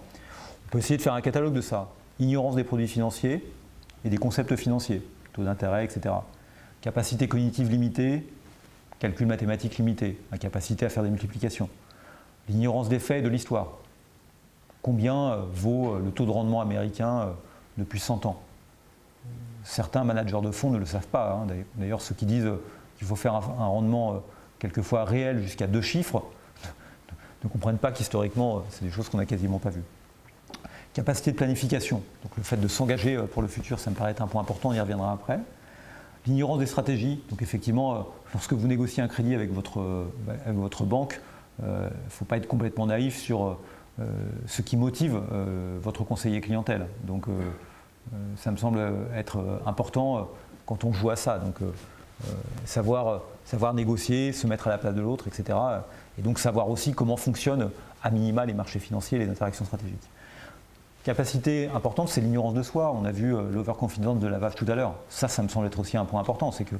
On peut essayer de faire un catalogue de ça. Ignorance des produits financiers et des concepts financiers, taux d'intérêt, etc. Capacité cognitive limitée, calcul mathématique limité, incapacité à faire des multiplications. L'ignorance des faits et de l'histoire. Combien vaut le taux de rendement américain depuis 100 ans? Certains managers de fonds ne le savent pas. Hein. D'ailleurs, ceux qui disent qu'il faut faire un rendement quelquefois réel jusqu'à 2 chiffres ne comprennent pas qu'historiquement, c'est des choses qu'on n'a quasiment pas vues. Capacité de planification. Donc le fait de s'engager pour le futur, ça me paraît être un point important, on y reviendra après. L'ignorance des stratégies. Donc effectivement, lorsque vous négociez un crédit avec votre banque, il ne faut pas être complètement naïf sur ce qui motive votre conseiller clientèle. Donc ça me semble être important quand on joue à ça. Donc savoir négocier, se mettre à la place de l'autre, etc. Et donc savoir aussi comment fonctionnent à minima les marchés financiers et les interactions stratégiques. Capacité importante, c'est l'ignorance de soi. On a vu l'overconfidence de Lavage tout à l'heure. Ça me semble être aussi un point important. C'est que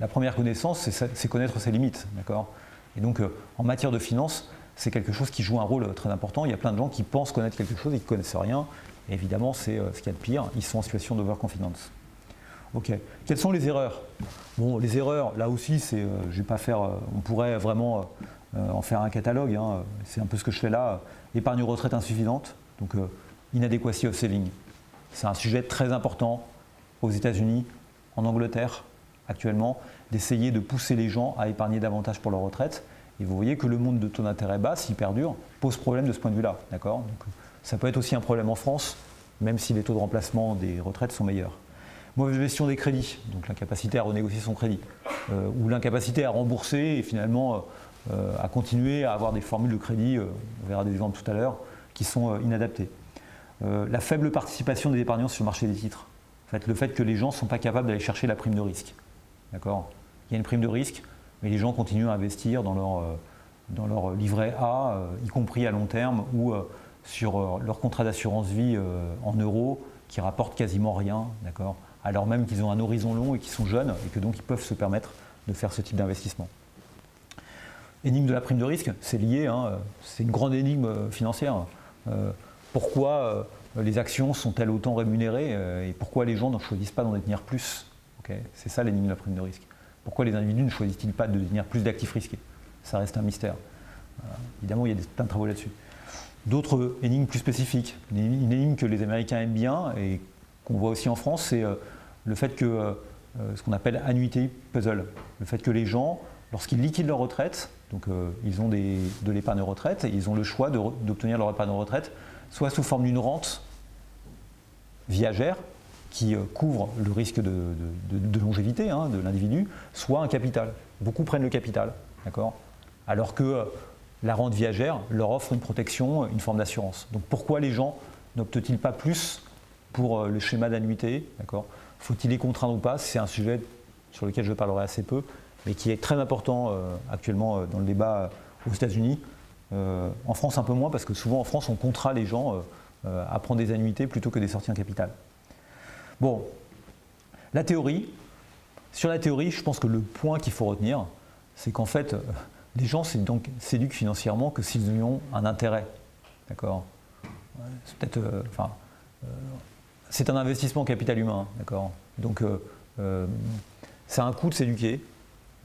la première connaissance, c'est connaître ses limites. D'accord ? Et donc en matière de finance, c'est quelque chose qui joue un rôle très important. Il y a plein de gens qui pensent connaître quelque chose et qui ne connaissent rien. Et évidemment, c'est ce qu'il y a de pire. Ils sont en situation d'overconfidence. Ok. Quelles sont les erreurs? Bon, les erreurs, là aussi, je vais pas faire. On pourrait vraiment en faire un catalogue. Hein. C'est un peu ce que je fais là. Épargne retraite insuffisante. Donc inadequacy of saving. C'est un sujet très important aux États-Unis, en Angleterre, actuellement, d'essayer de pousser les gens à épargner davantage pour leur retraite. Et vous voyez que le monde de taux d'intérêt bas, s'il perdure, pose problème de ce point de vue-là. D'accord ? Donc, ça peut être aussi un problème en France, même si les taux de remplacement des retraites sont meilleurs. Mauvaise gestion des crédits, donc l'incapacité à renégocier son crédit, ou l'incapacité à rembourser et finalement à continuer à avoir des formules de crédit, on verra des exemples tout à l'heure, qui sont inadaptées. La faible participation des épargnants sur le marché des titres. En fait, le fait que les gens ne sont pas capables d'aller chercher la prime de risque. D'accord ? Il y a une prime de risque, mais les gens continuent à investir dans leur livret A, y compris à long terme, ou sur leur contrat d'assurance vie en euros, qui rapportent quasiment rien, d'accord ? Alors même qu'ils ont un horizon long et qu'ils sont jeunes, et que donc ils peuvent se permettre de faire ce type d'investissement. Énigme de la prime de risque, c'est lié, hein, c'est une grande énigme financière. Pourquoi les actions sont-elles autant rémunérées et pourquoi les gens ne choisissent pas d'en détenir plus? Okay, c'est ça l'énigme de la prime de risque. Pourquoi les individus ne choisissent-ils pas de détenir plus d'actifs risqués? Ça reste un mystère. Évidemment, il y a plein de travaux là-dessus. D'autres énigmes plus spécifiques. Une énigme que les Américains aiment bien et qu'on voit aussi en France, c'est le fait que ce qu'on appelle annuity puzzle. Le fait que les gens, lorsqu'ils liquident leur retraite, donc ils ont de l'épargne retraite, et ils ont le choix d'obtenir leur épargne retraite, soit sous forme d'une rente viagère, qui couvre le risque de longévité hein, de l'individu, soit un capital. Beaucoup prennent le capital, d'accord ? Alors que la rente viagère leur offre une protection, une forme d'assurance. Donc pourquoi les gens n'optent-ils pas plus pour le schéma d'annuité, d'accord ? Faut-il les contraindre ou pas? C'est un sujet sur lequel je parlerai assez peu, mais qui est très important actuellement dans le débat aux États-Unis. En France un peu moins, parce que souvent en France on contraint les gens à prendre des annuités plutôt que des sorties en capital. Bon, la théorie. Sur la théorie, je pense que le point qu'il faut retenir, c'est qu'en fait, les gens s'éduquent financièrement que s'ils y ont un intérêt. D'accord ? C'est peut-être. C'est un investissement capital humain, d'accord ? Donc, ça a un coût de s'éduquer.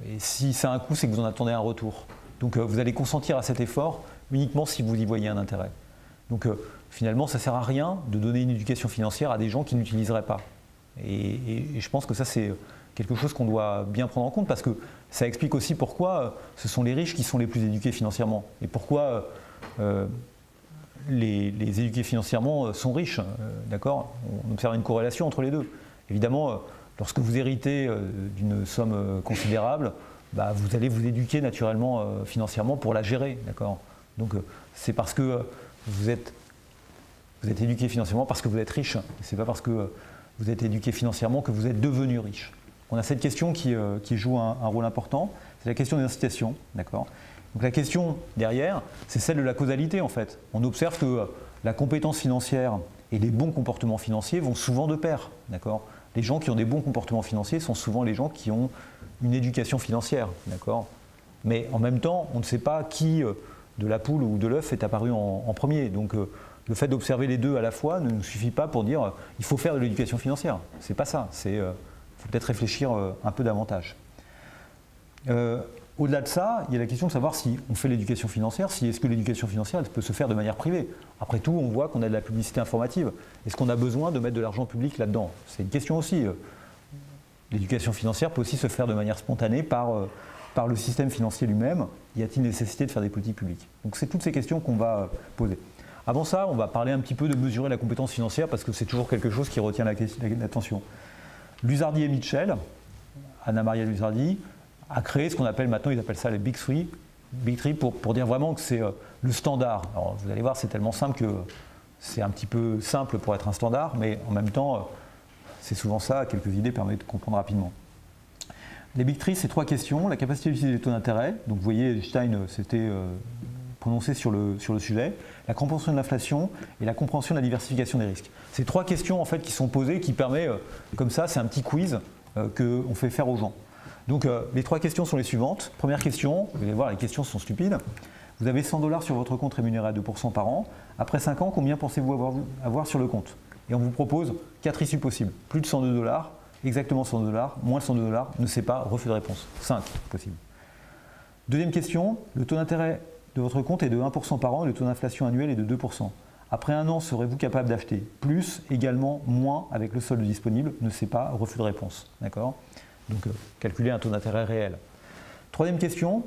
Et si ça a un coût, c'est que vous en attendez un retour. Donc, vous allez consentir à cet effort uniquement si vous y voyez un intérêt. Donc, finalement, ça ne sert à rien de donner une éducation financière à des gens qui n'utiliseraient pas. Et je pense que ça, c'est quelque chose qu'on doit bien prendre en compte parce que ça explique aussi pourquoi ce sont les riches qui sont les plus éduqués financièrement et pourquoi les éduqués financièrement sont riches. D'accord ? On observe une corrélation entre les deux. Évidemment, lorsque vous héritez d'une somme considérable, bah, vous allez vous éduquer naturellement financièrement pour la gérer. D'accord ? Donc c'est parce que vous êtes éduqué financièrement parce que vous êtes riche. Ce n'est pas parce que vous êtes éduqué financièrement que vous êtes devenu riche. On a cette question qui joue un rôle important, c'est la question des incitations. D'accord ? Donc la question derrière, c'est celle de la causalité en fait. On observe que la compétence financière et les bons comportements financiers vont souvent de pair, d'accord ? Les gens qui ont des bons comportements financiers sont souvent les gens qui ont une éducation financière, d'accord ? Mais en même temps, on ne sait pas qui de la poule ou de l'œuf est apparu en premier. Donc le fait d'observer les deux à la fois ne nous suffit pas pour dire il faut faire de l'éducation financière. C'est pas ça. Il faut peut-être réfléchir un peu davantage. Au-delà de ça, il y a la question de savoir si on fait l'éducation financière, est-ce que l'éducation financière elle peut se faire de manière privée. Après tout, on voit qu'on a de la publicité informative. Est-ce qu'on a besoin de mettre de l'argent public là-dedans? C'est une question aussi. L'éducation financière peut aussi se faire de manière spontanée par le système financier lui-même. Y a-t-il nécessité de faire des politiques publiques? Donc c'est toutes ces questions qu'on va poser. Avant ça, on va parler un petit peu de mesurer la compétence financière parce que c'est toujours quelque chose qui retient l'attention. Lusardi et Mitchell, Anna-Maria Lusardi, a créé ce qu'on appelle maintenant, ils appellent ça les Big Three pour dire vraiment que c'est le standard. Alors vous allez voir, c'est tellement simple que c'est un petit peu simple pour être un standard, mais en même temps, c'est souvent ça, quelques idées permettent de comprendre rapidement. Les Big Three, c'est 3 questions. La capacité d'utiliser les taux d'intérêt, donc vous voyez, Stein s'était prononcé sur le sujet, la compréhension de l'inflation et la compréhension de la diversification des risques. C'est 3 questions en fait qui sont posées, qui permet, comme ça, c'est un petit quiz qu'on fait faire aux gens. Donc les 3 questions sont les suivantes. Première question, vous allez voir, les questions sont stupides. Vous avez 100 $ sur votre compte rémunéré à 2% par an. Après 5 ans, combien pensez-vous avoir sur le compte? Et on vous propose 4 issues possibles. Plus de 102 $, exactement 102 $, moins de 102 $, ne sait pas, refus de réponse. 5 possibles. Deuxième question, le taux d'intérêt de votre compte est de 1% par an et le taux d'inflation annuel est de 2%. Après un an, serez-vous capable d'acheter plus, également, moins avec le solde disponible? Ne sait pas, refus de réponse. D'accord? Donc, calculer un taux d'intérêt réel. Troisième question,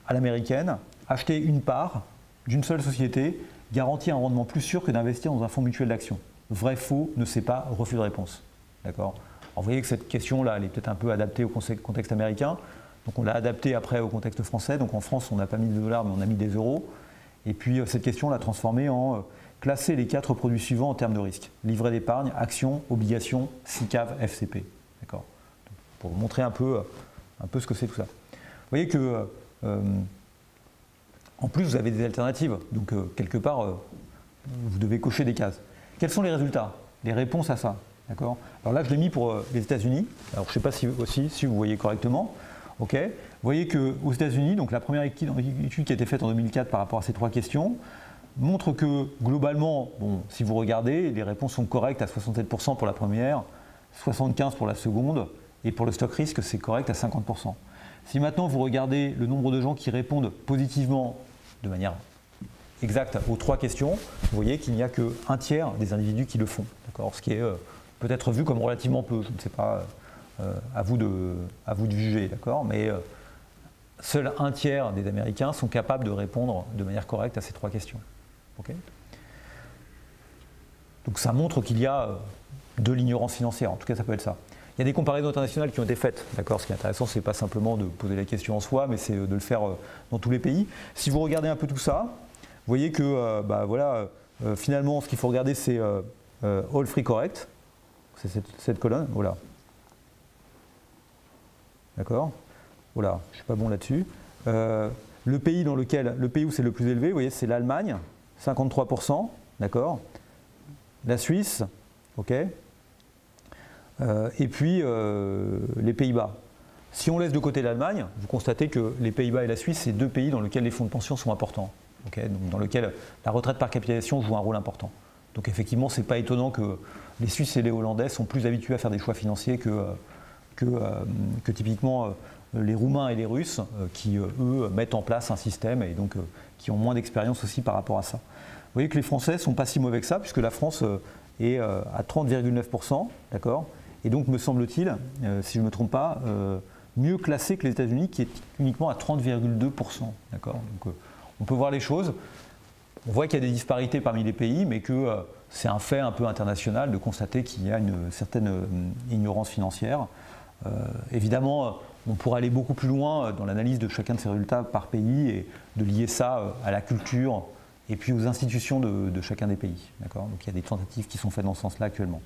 à l'américaine, acheter une part d'une seule société garantit un rendement plus sûr que d'investir dans un fonds mutuel d'actions. Vrai, faux, ne sait pas, refus de réponse. D'accord? Alors, vous voyez que cette question-là, elle est peut-être un peu adaptée au contexte américain. Donc, on l'a adaptée après au contexte français. Donc, en France, on n'a pas mis de dollars, mais on a mis des euros. Et puis, cette question, on l'a transformée en classer les 4 produits suivants en termes de risque. Livret d'épargne, actions, obligations, SICAV, FCP. D'accord? Pour vous montrer un peu ce que c'est tout ça. Vous voyez que, en plus, vous avez des alternatives. Donc, quelque part, vous devez cocher des cases. Quels sont les résultats? Les réponses à ça. D'accord? Alors là, je l'ai mis pour les États-Unis. Alors, je ne sais pas si vous voyez correctement. Ok. Vous voyez qu'aux États-Unis, donc la première étude qui a été faite en 2004 par rapport à ces 3 questions, montre que globalement, bon, si vous regardez, les réponses sont correctes à 67% pour la première, 75% pour la seconde, et pour le stock risque, c'est correct à 50%. Si maintenant vous regardez le nombre de gens qui répondent positivement de manière exacte aux 3 questions, vous voyez qu'il n'y a qu'un tiers des individus qui le font. Ce qui est peut-être vu comme relativement peu, je ne sais pas, à vous de juger, d'accord? Mais seul un tiers des Américains sont capables de répondre de manière correcte à ces 3 questions. Okay? Donc ça montre qu'il y a de l'ignorance financière, en tout cas ça peut être ça. Il y a des comparaisons internationales qui ont été faites, d'accord? Ce qui est intéressant, c'est pas simplement de poser la question en soi, mais c'est de le faire dans tous les pays. Si vous regardez un peu tout ça, vous voyez que finalement, ce qu'il faut regarder, c'est all free correct, c'est cette colonne, voilà. D'accord? Voilà, je ne suis pas bon là-dessus. Le pays où c'est le plus élevé, vous voyez, c'est l'Allemagne, 53%, d'accord? La Suisse, ok? Et puis les Pays-Bas. Si on laisse de côté l'Allemagne, vous constatez que les Pays-Bas et la Suisse, c'est 2 pays dans lesquels les fonds de pension sont importants, okay? Donc, dans lesquels la retraite par capitalisation joue un rôle important. Donc effectivement, ce n'est pas étonnant que les Suisses et les Hollandais sont plus habitués à faire des choix financiers que typiquement les Roumains et les Russes qui, eux, mettent en place un système et donc qui ont moins d'expérience aussi par rapport à ça. Vous voyez que les Français ne sont pas si mauvais que ça, puisque la France est à 30,9%, d'accord? Et donc, me semble-t-il, si je ne me trompe pas, mieux classé que les États-Unis, qui est uniquement à 30,2%, d'accord? Donc, on peut voir les choses. On voit qu'il y a des disparités parmi les pays, mais que c'est un fait un peu international de constater qu'il y a une certaine ignorance financière. Évidemment, on pourrait aller beaucoup plus loin dans l'analyse de chacun de ces résultats par pays et de lier ça à la culture et puis aux institutions de chacun des pays. Donc il y a des tentatives qui sont faites dans ce sens-là actuellement.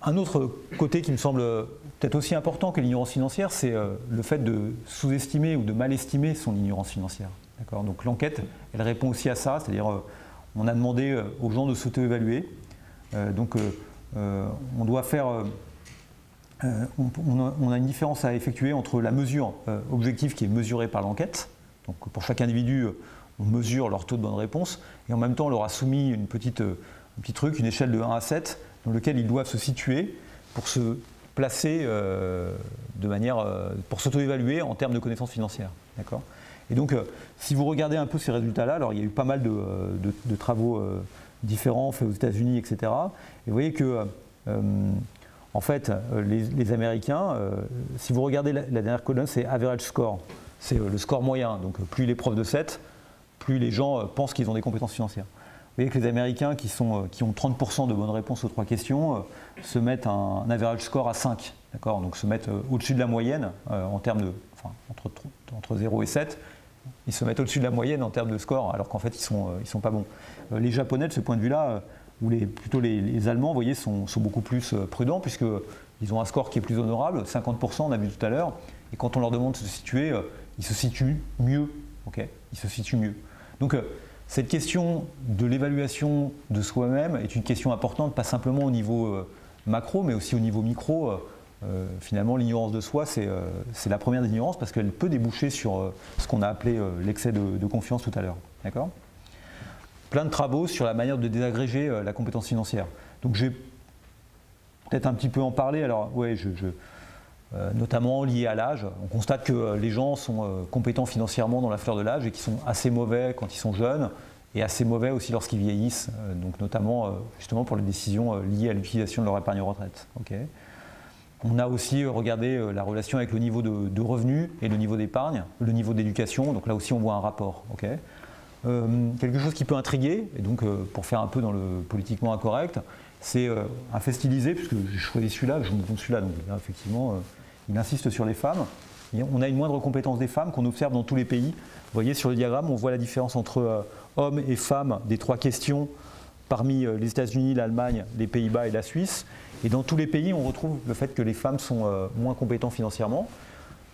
Un autre côté qui me semble peut-être aussi important que l'ignorance financière, c'est le fait de sous-estimer ou de mal estimer son ignorance financière. Donc l'enquête, elle répond aussi à ça, c'est-à-dire on a demandé aux gens de s'auto-évaluer. On doit faire, on a une différence à effectuer entre la mesure objective qui est mesurée par l'enquête. Donc pour chaque individu, on mesure leur taux de bonne réponse et en même temps on leur a soumis un petit truc, une échelle de 1 à 7 dans lequel ils doivent se situer pour se placer de manière, pour s'auto-évaluer en termes de connaissances financières. Et donc, si vous regardez un peu ces résultats-là, alors il y a eu pas mal de travaux différents faits aux États-Unis, etc. Et vous voyez que, en fait, les Américains, si vous regardez la dernière colonne, c'est average score, c'est le score moyen. Donc, plus il est prof de 7, plus les gens pensent qu'ils ont des compétences financières. Vous voyez que les Américains qui ont 30% de bonnes réponses aux 3 questions se mettent un average score à 5, donc se mettent au-dessus de la moyenne en termes de, enfin, entre 0 et 7, ils se mettent au-dessus de la moyenne en termes de score, alors qu'en fait ils sont pas bons. Les Japonais de ce point de vue-là, ou plutôt les Allemands, vous voyez, sont beaucoup plus prudents puisqu'ils ont un score qui est plus honorable, 50% on a vu tout à l'heure, et quand on leur demande de se situer, ils se situent mieux. Ils se situent mieux. Donc cette question de l'évaluation de soi-même est une question importante, pas simplement au niveau macro, mais aussi au niveau micro. Finalement, l'ignorance de soi, c'est la première des ignorances parce qu'elle peut déboucher sur ce qu'on a appelé l'excès de confiance tout à l'heure. D'accord ? Plein de travaux sur la manière de désagréger la compétence financière. Donc, je vais peut-être un petit peu en parler. Alors, ouais, notamment lié à l'âge. On constate que les gens sont compétents financièrement dans la fleur de l'âge et qui sont assez mauvais quand ils sont jeunes et assez mauvais aussi lorsqu'ils vieillissent, donc notamment justement pour les décisions liées à l'utilisation de leur épargne retraite. On a aussi regardé la relation avec le niveau de revenus et le niveau d'épargne, le niveau d'éducation, donc là aussi on voit un rapport. Quelque chose qui peut intriguer, et donc pour faire un peu dans le politiquement incorrect, c'est un fait stylisé, puisque j'ai choisi celui-là, je me compte celui-là, donc là, effectivement, il insiste sur les femmes. Et on a une moindre compétence des femmes qu'on observe dans tous les pays. Vous voyez sur le diagramme, on voit la différence entre hommes et femmes des 3 questions parmi les États-Unis, l'Allemagne, les Pays-Bas et la Suisse. Et dans tous les pays, on retrouve le fait que les femmes sont moins compétentes financièrement,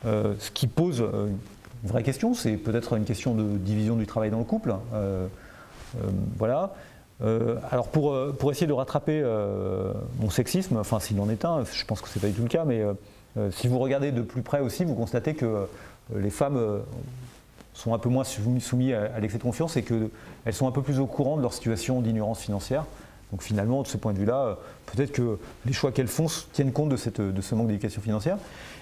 ce qui pose une vraie question, c'est peut-être une question de division du travail dans le couple. Voilà. Alors pour essayer de rattraper mon sexisme, enfin s'il en est un, je pense que ce n'est pas du tout le cas, mais si vous regardez de plus près aussi, vous constatez que les femmes sont un peu moins soumises à l'excès de confiance et qu'elles sont un peu plus au courant de leur situation d'ignorance financière. Donc finalement, de ce point de vue-là, peut-être que les choix qu'elles font tiennent compte de ce manque d'éducation financière.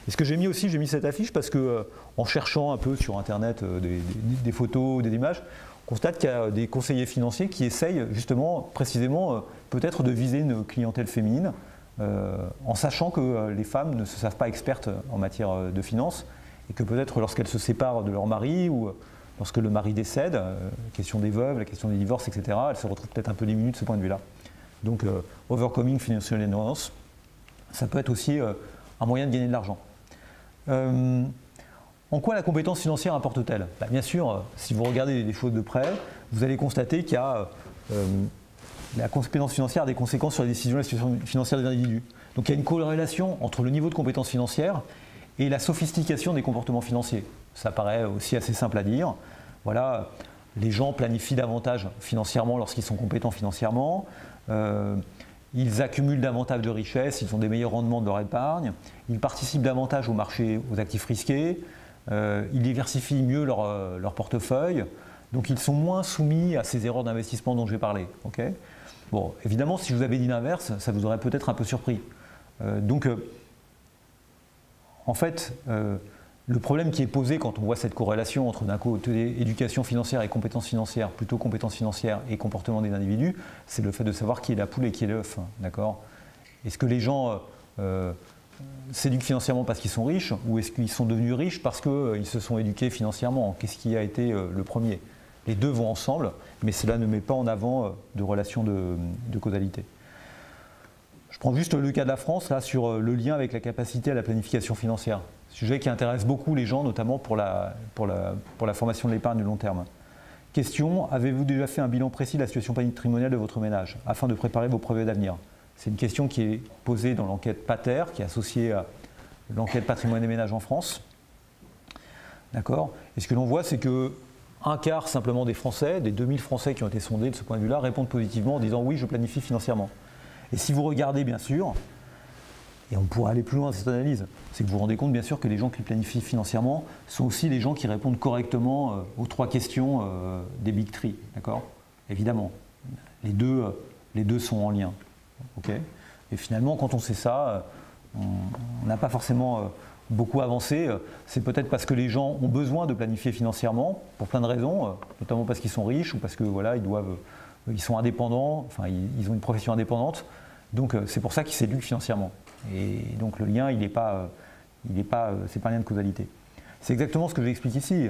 Et ce que j'ai mis aussi, j'ai mis cette affiche parce que en cherchant un peu sur Internet des photos, des images, on constate qu'il y a des conseillers financiers qui essayent justement, précisément, peut-être de viser une clientèle féminine, en sachant que les femmes ne se savent pas expertes en matière de finances et que peut-être lorsqu'elles se séparent de leur mari ou lorsque le mari décède, la question des veuves, la question des divorces, etc., elles se retrouvent peut-être un peu diminuées de ce point de vue-là. Donc, overcoming financial ignorance, ça peut être aussi un moyen de gagner de l'argent. En quoi la compétence financière importe-t-elle ? Bien sûr, si vous regardez les choses de près, vous allez constater qu'il y a la compétence financière a des conséquences sur les décisions et la situation financière des individus. Donc il y a une corrélation entre le niveau de compétence financière et la sophistication des comportements financiers. Ça paraît aussi assez simple à dire. Voilà, les gens planifient davantage financièrement lorsqu'ils sont compétents financièrement. Ils accumulent davantage de richesses, ils ont des meilleurs rendements de leur épargne, ils participent davantage au marché aux actifs risqués, ils diversifient mieux leur portefeuille, donc ils sont moins soumis à ces erreurs d'investissement dont je vais parler. Bon, évidemment, si je vous avais dit l'inverse, ça vous aurait peut-être un peu surpris. En fait, le problème qui est posé quand on voit cette corrélation entre d'un côté éducation financière et compétences financières, plutôt compétences financières et comportement des individus, c'est le fait de savoir qui est la poule et qui est l'œuf. D'accord ? Est-ce que les gens s'éduquent financièrement parce qu'ils sont riches ou est-ce qu'ils sont devenus riches parce qu'ils se sont éduqués financièrement ? Qu'est-ce qui a été le premier ? Les deux vont ensemble, mais cela ne met pas en avant de relation de causalité. Je prends juste le cas de la France là, sur le lien avec la capacité à la planification financière. Sujet qui intéresse beaucoup les gens, notamment pour la formation de l'épargne de long terme. Question, avez-vous déjà fait un bilan précis de la situation patrimoniale de votre ménage afin de préparer vos projets d'avenir ? C'est une question qui est posée dans l'enquête Pater, qui est associée à l'enquête Patrimoine et ménages en France. D'accord. Et ce que l'on voit, c'est que un quart simplement des Français, des 2000 Français qui ont été sondés de ce point de vue-là, répondent positivement en disant oui, je planifie financièrement. Et si vous regardez bien sûr, et on pourrait aller plus loin dans cette analyse, c'est que vous vous rendez compte bien sûr que les gens qui planifient financièrement sont aussi les gens qui répondent correctement aux 3 questions des Big Three, d'accord. Évidemment, les deux sont en lien. Okay. Et finalement, quand on sait ça, on n'a pas forcément beaucoup avancé. C'est peut-être parce que les gens ont besoin de planifier financièrement, pour plein de raisons, notamment parce qu'ils sont riches ou parce que voilà, ils sont indépendants, enfin ils ont une profession indépendante. Donc c'est pour ça qu'ils s'éduquent financièrement. Et donc le lien, c'est pas un lien de causalité. C'est exactement ce que j'explique ici.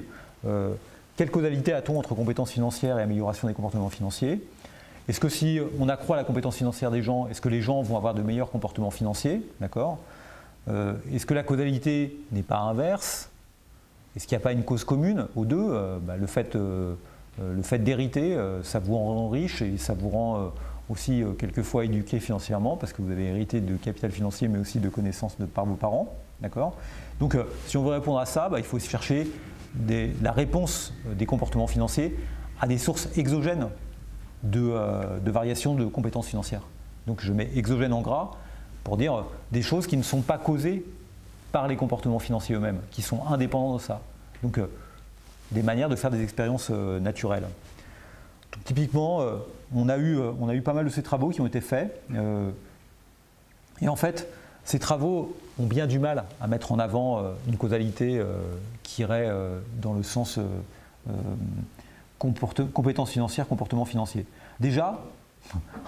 Quelle causalité a-t-on entre compétences financières et amélioration des comportements financiers? Est-ce que si on accroît la compétence financière des gens, est-ce que les gens vont avoir de meilleurs comportements financiers? D'accord. Est-ce que la causalité n'est pas inverse? Est-ce qu'il n'y a pas une cause commune aux deux? Le fait d'hériter, ça vous rend riche et ça vous rend aussi quelquefois éduqué financièrement parce que vous avez hérité de capital financier mais aussi de connaissances par vos parents. D'accord. Donc si on veut répondre à ça, il faut chercher la réponse des comportements financiers à des sources exogènes de variation de compétences financières. Donc je mets exogène en gras pour dire des choses qui ne sont pas causées par les comportements financiers eux-mêmes, qui sont indépendants de ça. Donc des manières de faire des expériences naturelles. Donc, typiquement, on a eu pas mal de ces travaux qui ont été faits. Et en fait, ces travaux ont bien du mal à mettre en avant une causalité qui irait dans le sens compétences financières, comportement financier. Déjà,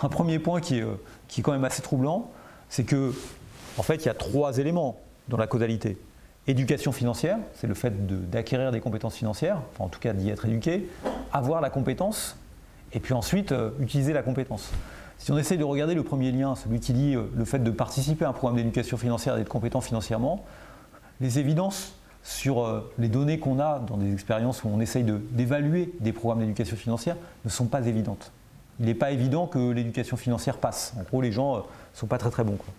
un premier point qui est quand même assez troublant, c'est que, en fait, il y a 3 éléments dans la causalité. Éducation financière, c'est le fait d'acquérir des compétences financières, enfin en tout cas d'y être éduqué, avoir la compétence, et puis ensuite utiliser la compétence. Si on essaie de regarder le premier lien, celui qui dit le fait de participer à un programme d'éducation financière et d'être compétent financièrement, les évidences sur les données qu'on a dans des expériences où on essaye d'évaluer des programmes d'éducation financière ne sont pas évidentes. Il n'est pas évident que l'éducation financière passe. En gros, les gens ne sont pas très très bons, quoi.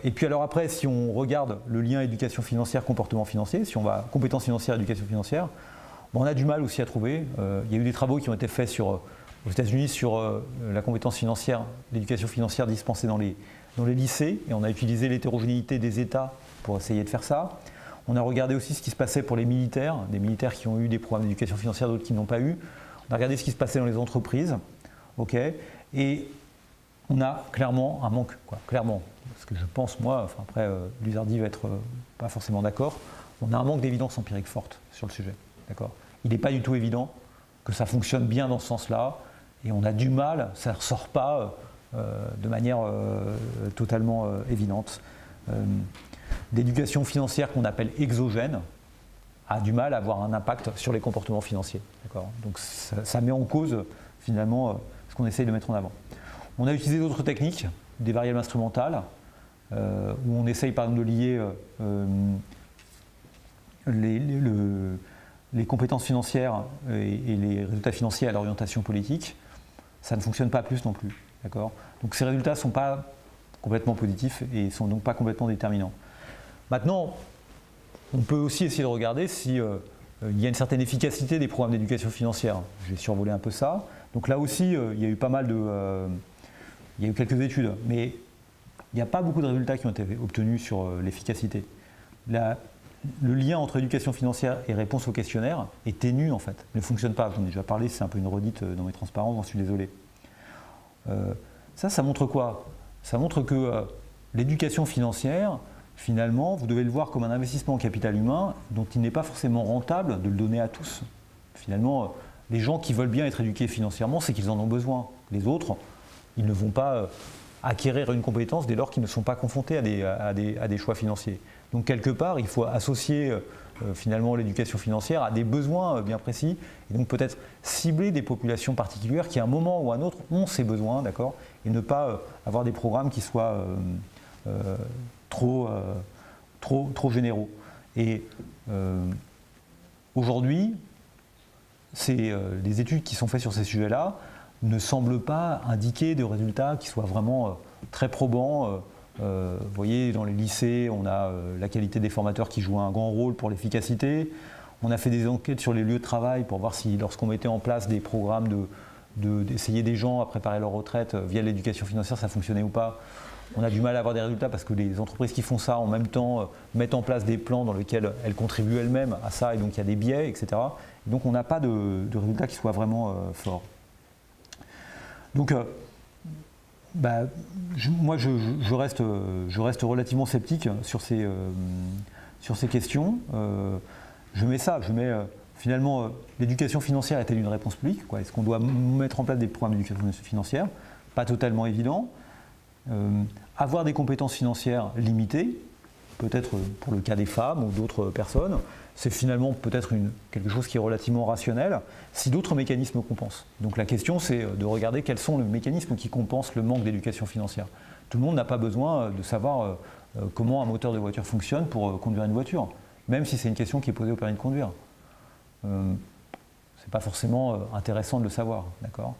Et puis alors après, si on regarde le lien éducation financière, comportement financier, si on va compétences financières, éducation financière, on a du mal aussi à trouver. Il y a eu des travaux qui ont été faits aux États-Unis sur la compétence financière, l'éducation financière dispensée dans les lycées, et on a utilisé l'hétérogénéité des États pour essayer de faire ça. On a regardé aussi ce qui se passait pour les militaires, des militaires qui ont eu des programmes d'éducation financière, d'autres qui n'ont pas eu. On a regardé ce qui se passait dans les entreprises, et on a clairement un manque, clairement. Parce que je pense, moi, après, Luzardi va être pas forcément d'accord, on a un manque d'évidence empirique forte sur le sujet. D'accord. Il n'est pas du tout évident que ça fonctionne bien dans ce sens-là, et on a du mal, ça ne ressort pas de manière totalement évidente. L'éducation financière qu'on appelle exogène a du mal à avoir un impact sur les comportements financiers. D'accord. Donc ça met en cause finalement ce qu'on essaye de mettre en avant. On a utilisé d'autres techniques, des variables instrumentales, où on essaye par exemple de lier les compétences financières et les résultats financiers à l'orientation politique. Ça ne fonctionne pas plus non plus. D'accord. Donc ces résultats ne sont pas complètement positifs et ne sont donc pas complètement déterminants. Maintenant, on peut aussi essayer de regarder si il y a une certaine efficacité des programmes d'éducation financière. Je vais survoler un peu ça. Donc là aussi, il y a eu pas mal il y a eu quelques études, mais il n'y a pas beaucoup de résultats qui ont été obtenus sur l'efficacité. Le lien entre éducation financière et réponse au questionnaire est ténu en fait, ne fonctionne pas. J'en ai déjà parlé, c'est un peu une redite dans mes transparences, j'en suis désolé. Ça montre quoi? Ça montre que l'éducation financière, finalement, vous devez le voir comme un investissement en capital humain dont il n'est pas forcément rentable de le donner à tous. Finalement, les gens qui veulent bien être éduqués financièrement, c'est qu'ils en ont besoin. Les autres, ils ne vont pas acquérir une compétence dès lors qu'ils ne sont pas confrontés à des choix financiers. Donc quelque part, il faut associer finalement l'éducation financière à des besoins bien précis et donc peut-être cibler des populations particulières qui à un moment ou à un autre ont ces besoins, d'accord, et ne pas avoir des programmes qui soient trop généraux. Et aujourd'hui, les études qui sont faites sur ces sujets-là ne semblent pas indiquer de résultats qui soient vraiment très probants. Vous voyez, dans les lycées, on a la qualité des formateurs qui joue un grand rôle pour l'efficacité. On a fait des enquêtes sur les lieux de travail pour voir si, lorsqu'on mettait en place des programmes d'essayer des gens à préparer leur retraite via l'éducation financière, ça fonctionnait ou pas. On a du mal à avoir des résultats parce que les entreprises qui font ça en même temps mettent en place des plans dans lesquels elles contribuent elles-mêmes à ça, et donc il y a des biais, etc. Et donc on n'a pas de résultats qui soient vraiment forts. Donc moi je reste relativement sceptique sur ces questions. Je mets finalement l'éducation financière est-elle une réponse publique, quoi. Est-ce qu'on doit mettre en place des programmes d'éducation financière? Pas totalement évident. Avoir des compétences financières limitées, peut-être pour le cas des femmes ou d'autres personnes, c'est finalement peut-être quelque chose qui est relativement rationnel si d'autres mécanismes compensent. Donc la question, c'est de regarder quels sont les mécanismes qui compensent le manque d'éducation financière. Tout le monde n'a pas besoin de savoir comment un moteur de voiture fonctionne pour conduire une voiture, même si c'est une question qui est posée au permis de conduire. C'est pas forcément intéressant de le savoir, d'accord ?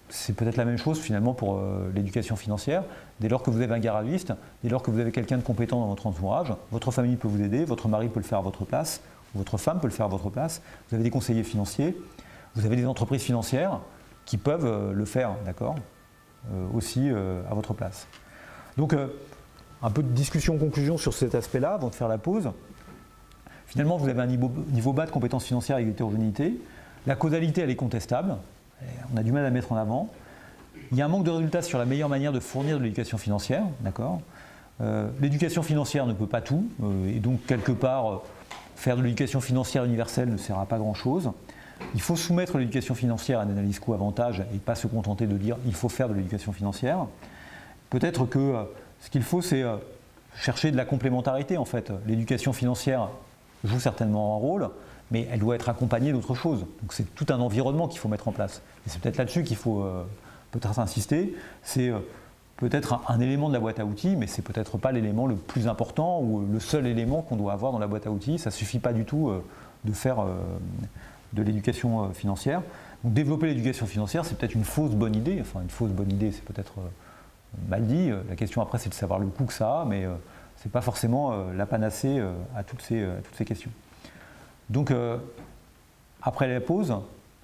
C'est peut-être la même chose finalement pour l'éducation financière. Dès lors que vous avez un garagiste, dès lors que vous avez quelqu'un de compétent dans votre entourage, votre famille peut vous aider, votre mari peut le faire à votre place, votre femme peut le faire à votre place, vous avez des conseillers financiers, vous avez des entreprises financières qui peuvent le faire, d'accord, aussi à votre place. Donc un peu de discussion-conclusion sur cet aspect-là avant de faire la pause. Finalement, vous avez un niveau bas de compétences financières et d'hétérogénéité. La causalité, elle est contestable. On a du mal à la mettre en avant. Il y a un manque de résultats sur la meilleure manière de fournir de l'éducation financière, d'accord. L'éducation financière ne peut pas tout, et donc quelque part, faire de l'éducation financière universelle ne sert à pas grand-chose. Il faut soumettre l'éducation financière à une analyse coût-avantage et pas se contenter de dire il faut faire de l'éducation financière. Peut-être que ce qu'il faut, c'est chercher de la complémentarité en fait. L'éducation financière joue certainement un rôle, mais elle doit être accompagnée d'autres choses. Donc c'est tout un environnement qu'il faut mettre en place. Et c'est peut-être là-dessus qu'il faut peut-être insister. C'est peut-être un élément de la boîte à outils, mais c'est peut-être pas l'élément le plus important ou le seul élément qu'on doit avoir dans la boîte à outils. Ça ne suffit pas du tout de faire de l'éducation financière. Donc développer l'éducation financière, c'est peut-être une fausse bonne idée. Enfin, une fausse bonne idée, c'est peut-être mal dit. La question après, c'est de savoir le coût que ça a, mais ce n'est pas forcément la panacée à toutes ces questions. Donc, après la pause,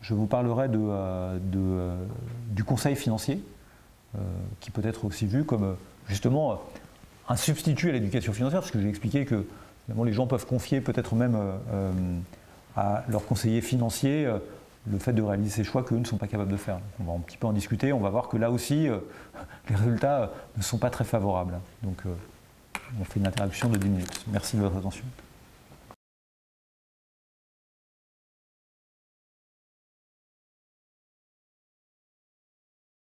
je vous parlerai du conseil financier, qui peut être aussi vu comme justement un substitut à l'éducation financière, parce que j'ai expliqué que finalement, les gens peuvent confier peut-être même à leurs conseillers financiers le fait de réaliser ces choix qu'eux ne sont pas capables de faire. Donc, on va un petit peu en discuter, on va voir que là aussi, les résultats ne sont pas très favorables. Donc, on fait une interruption de 10 minutes. Merci de votre attention.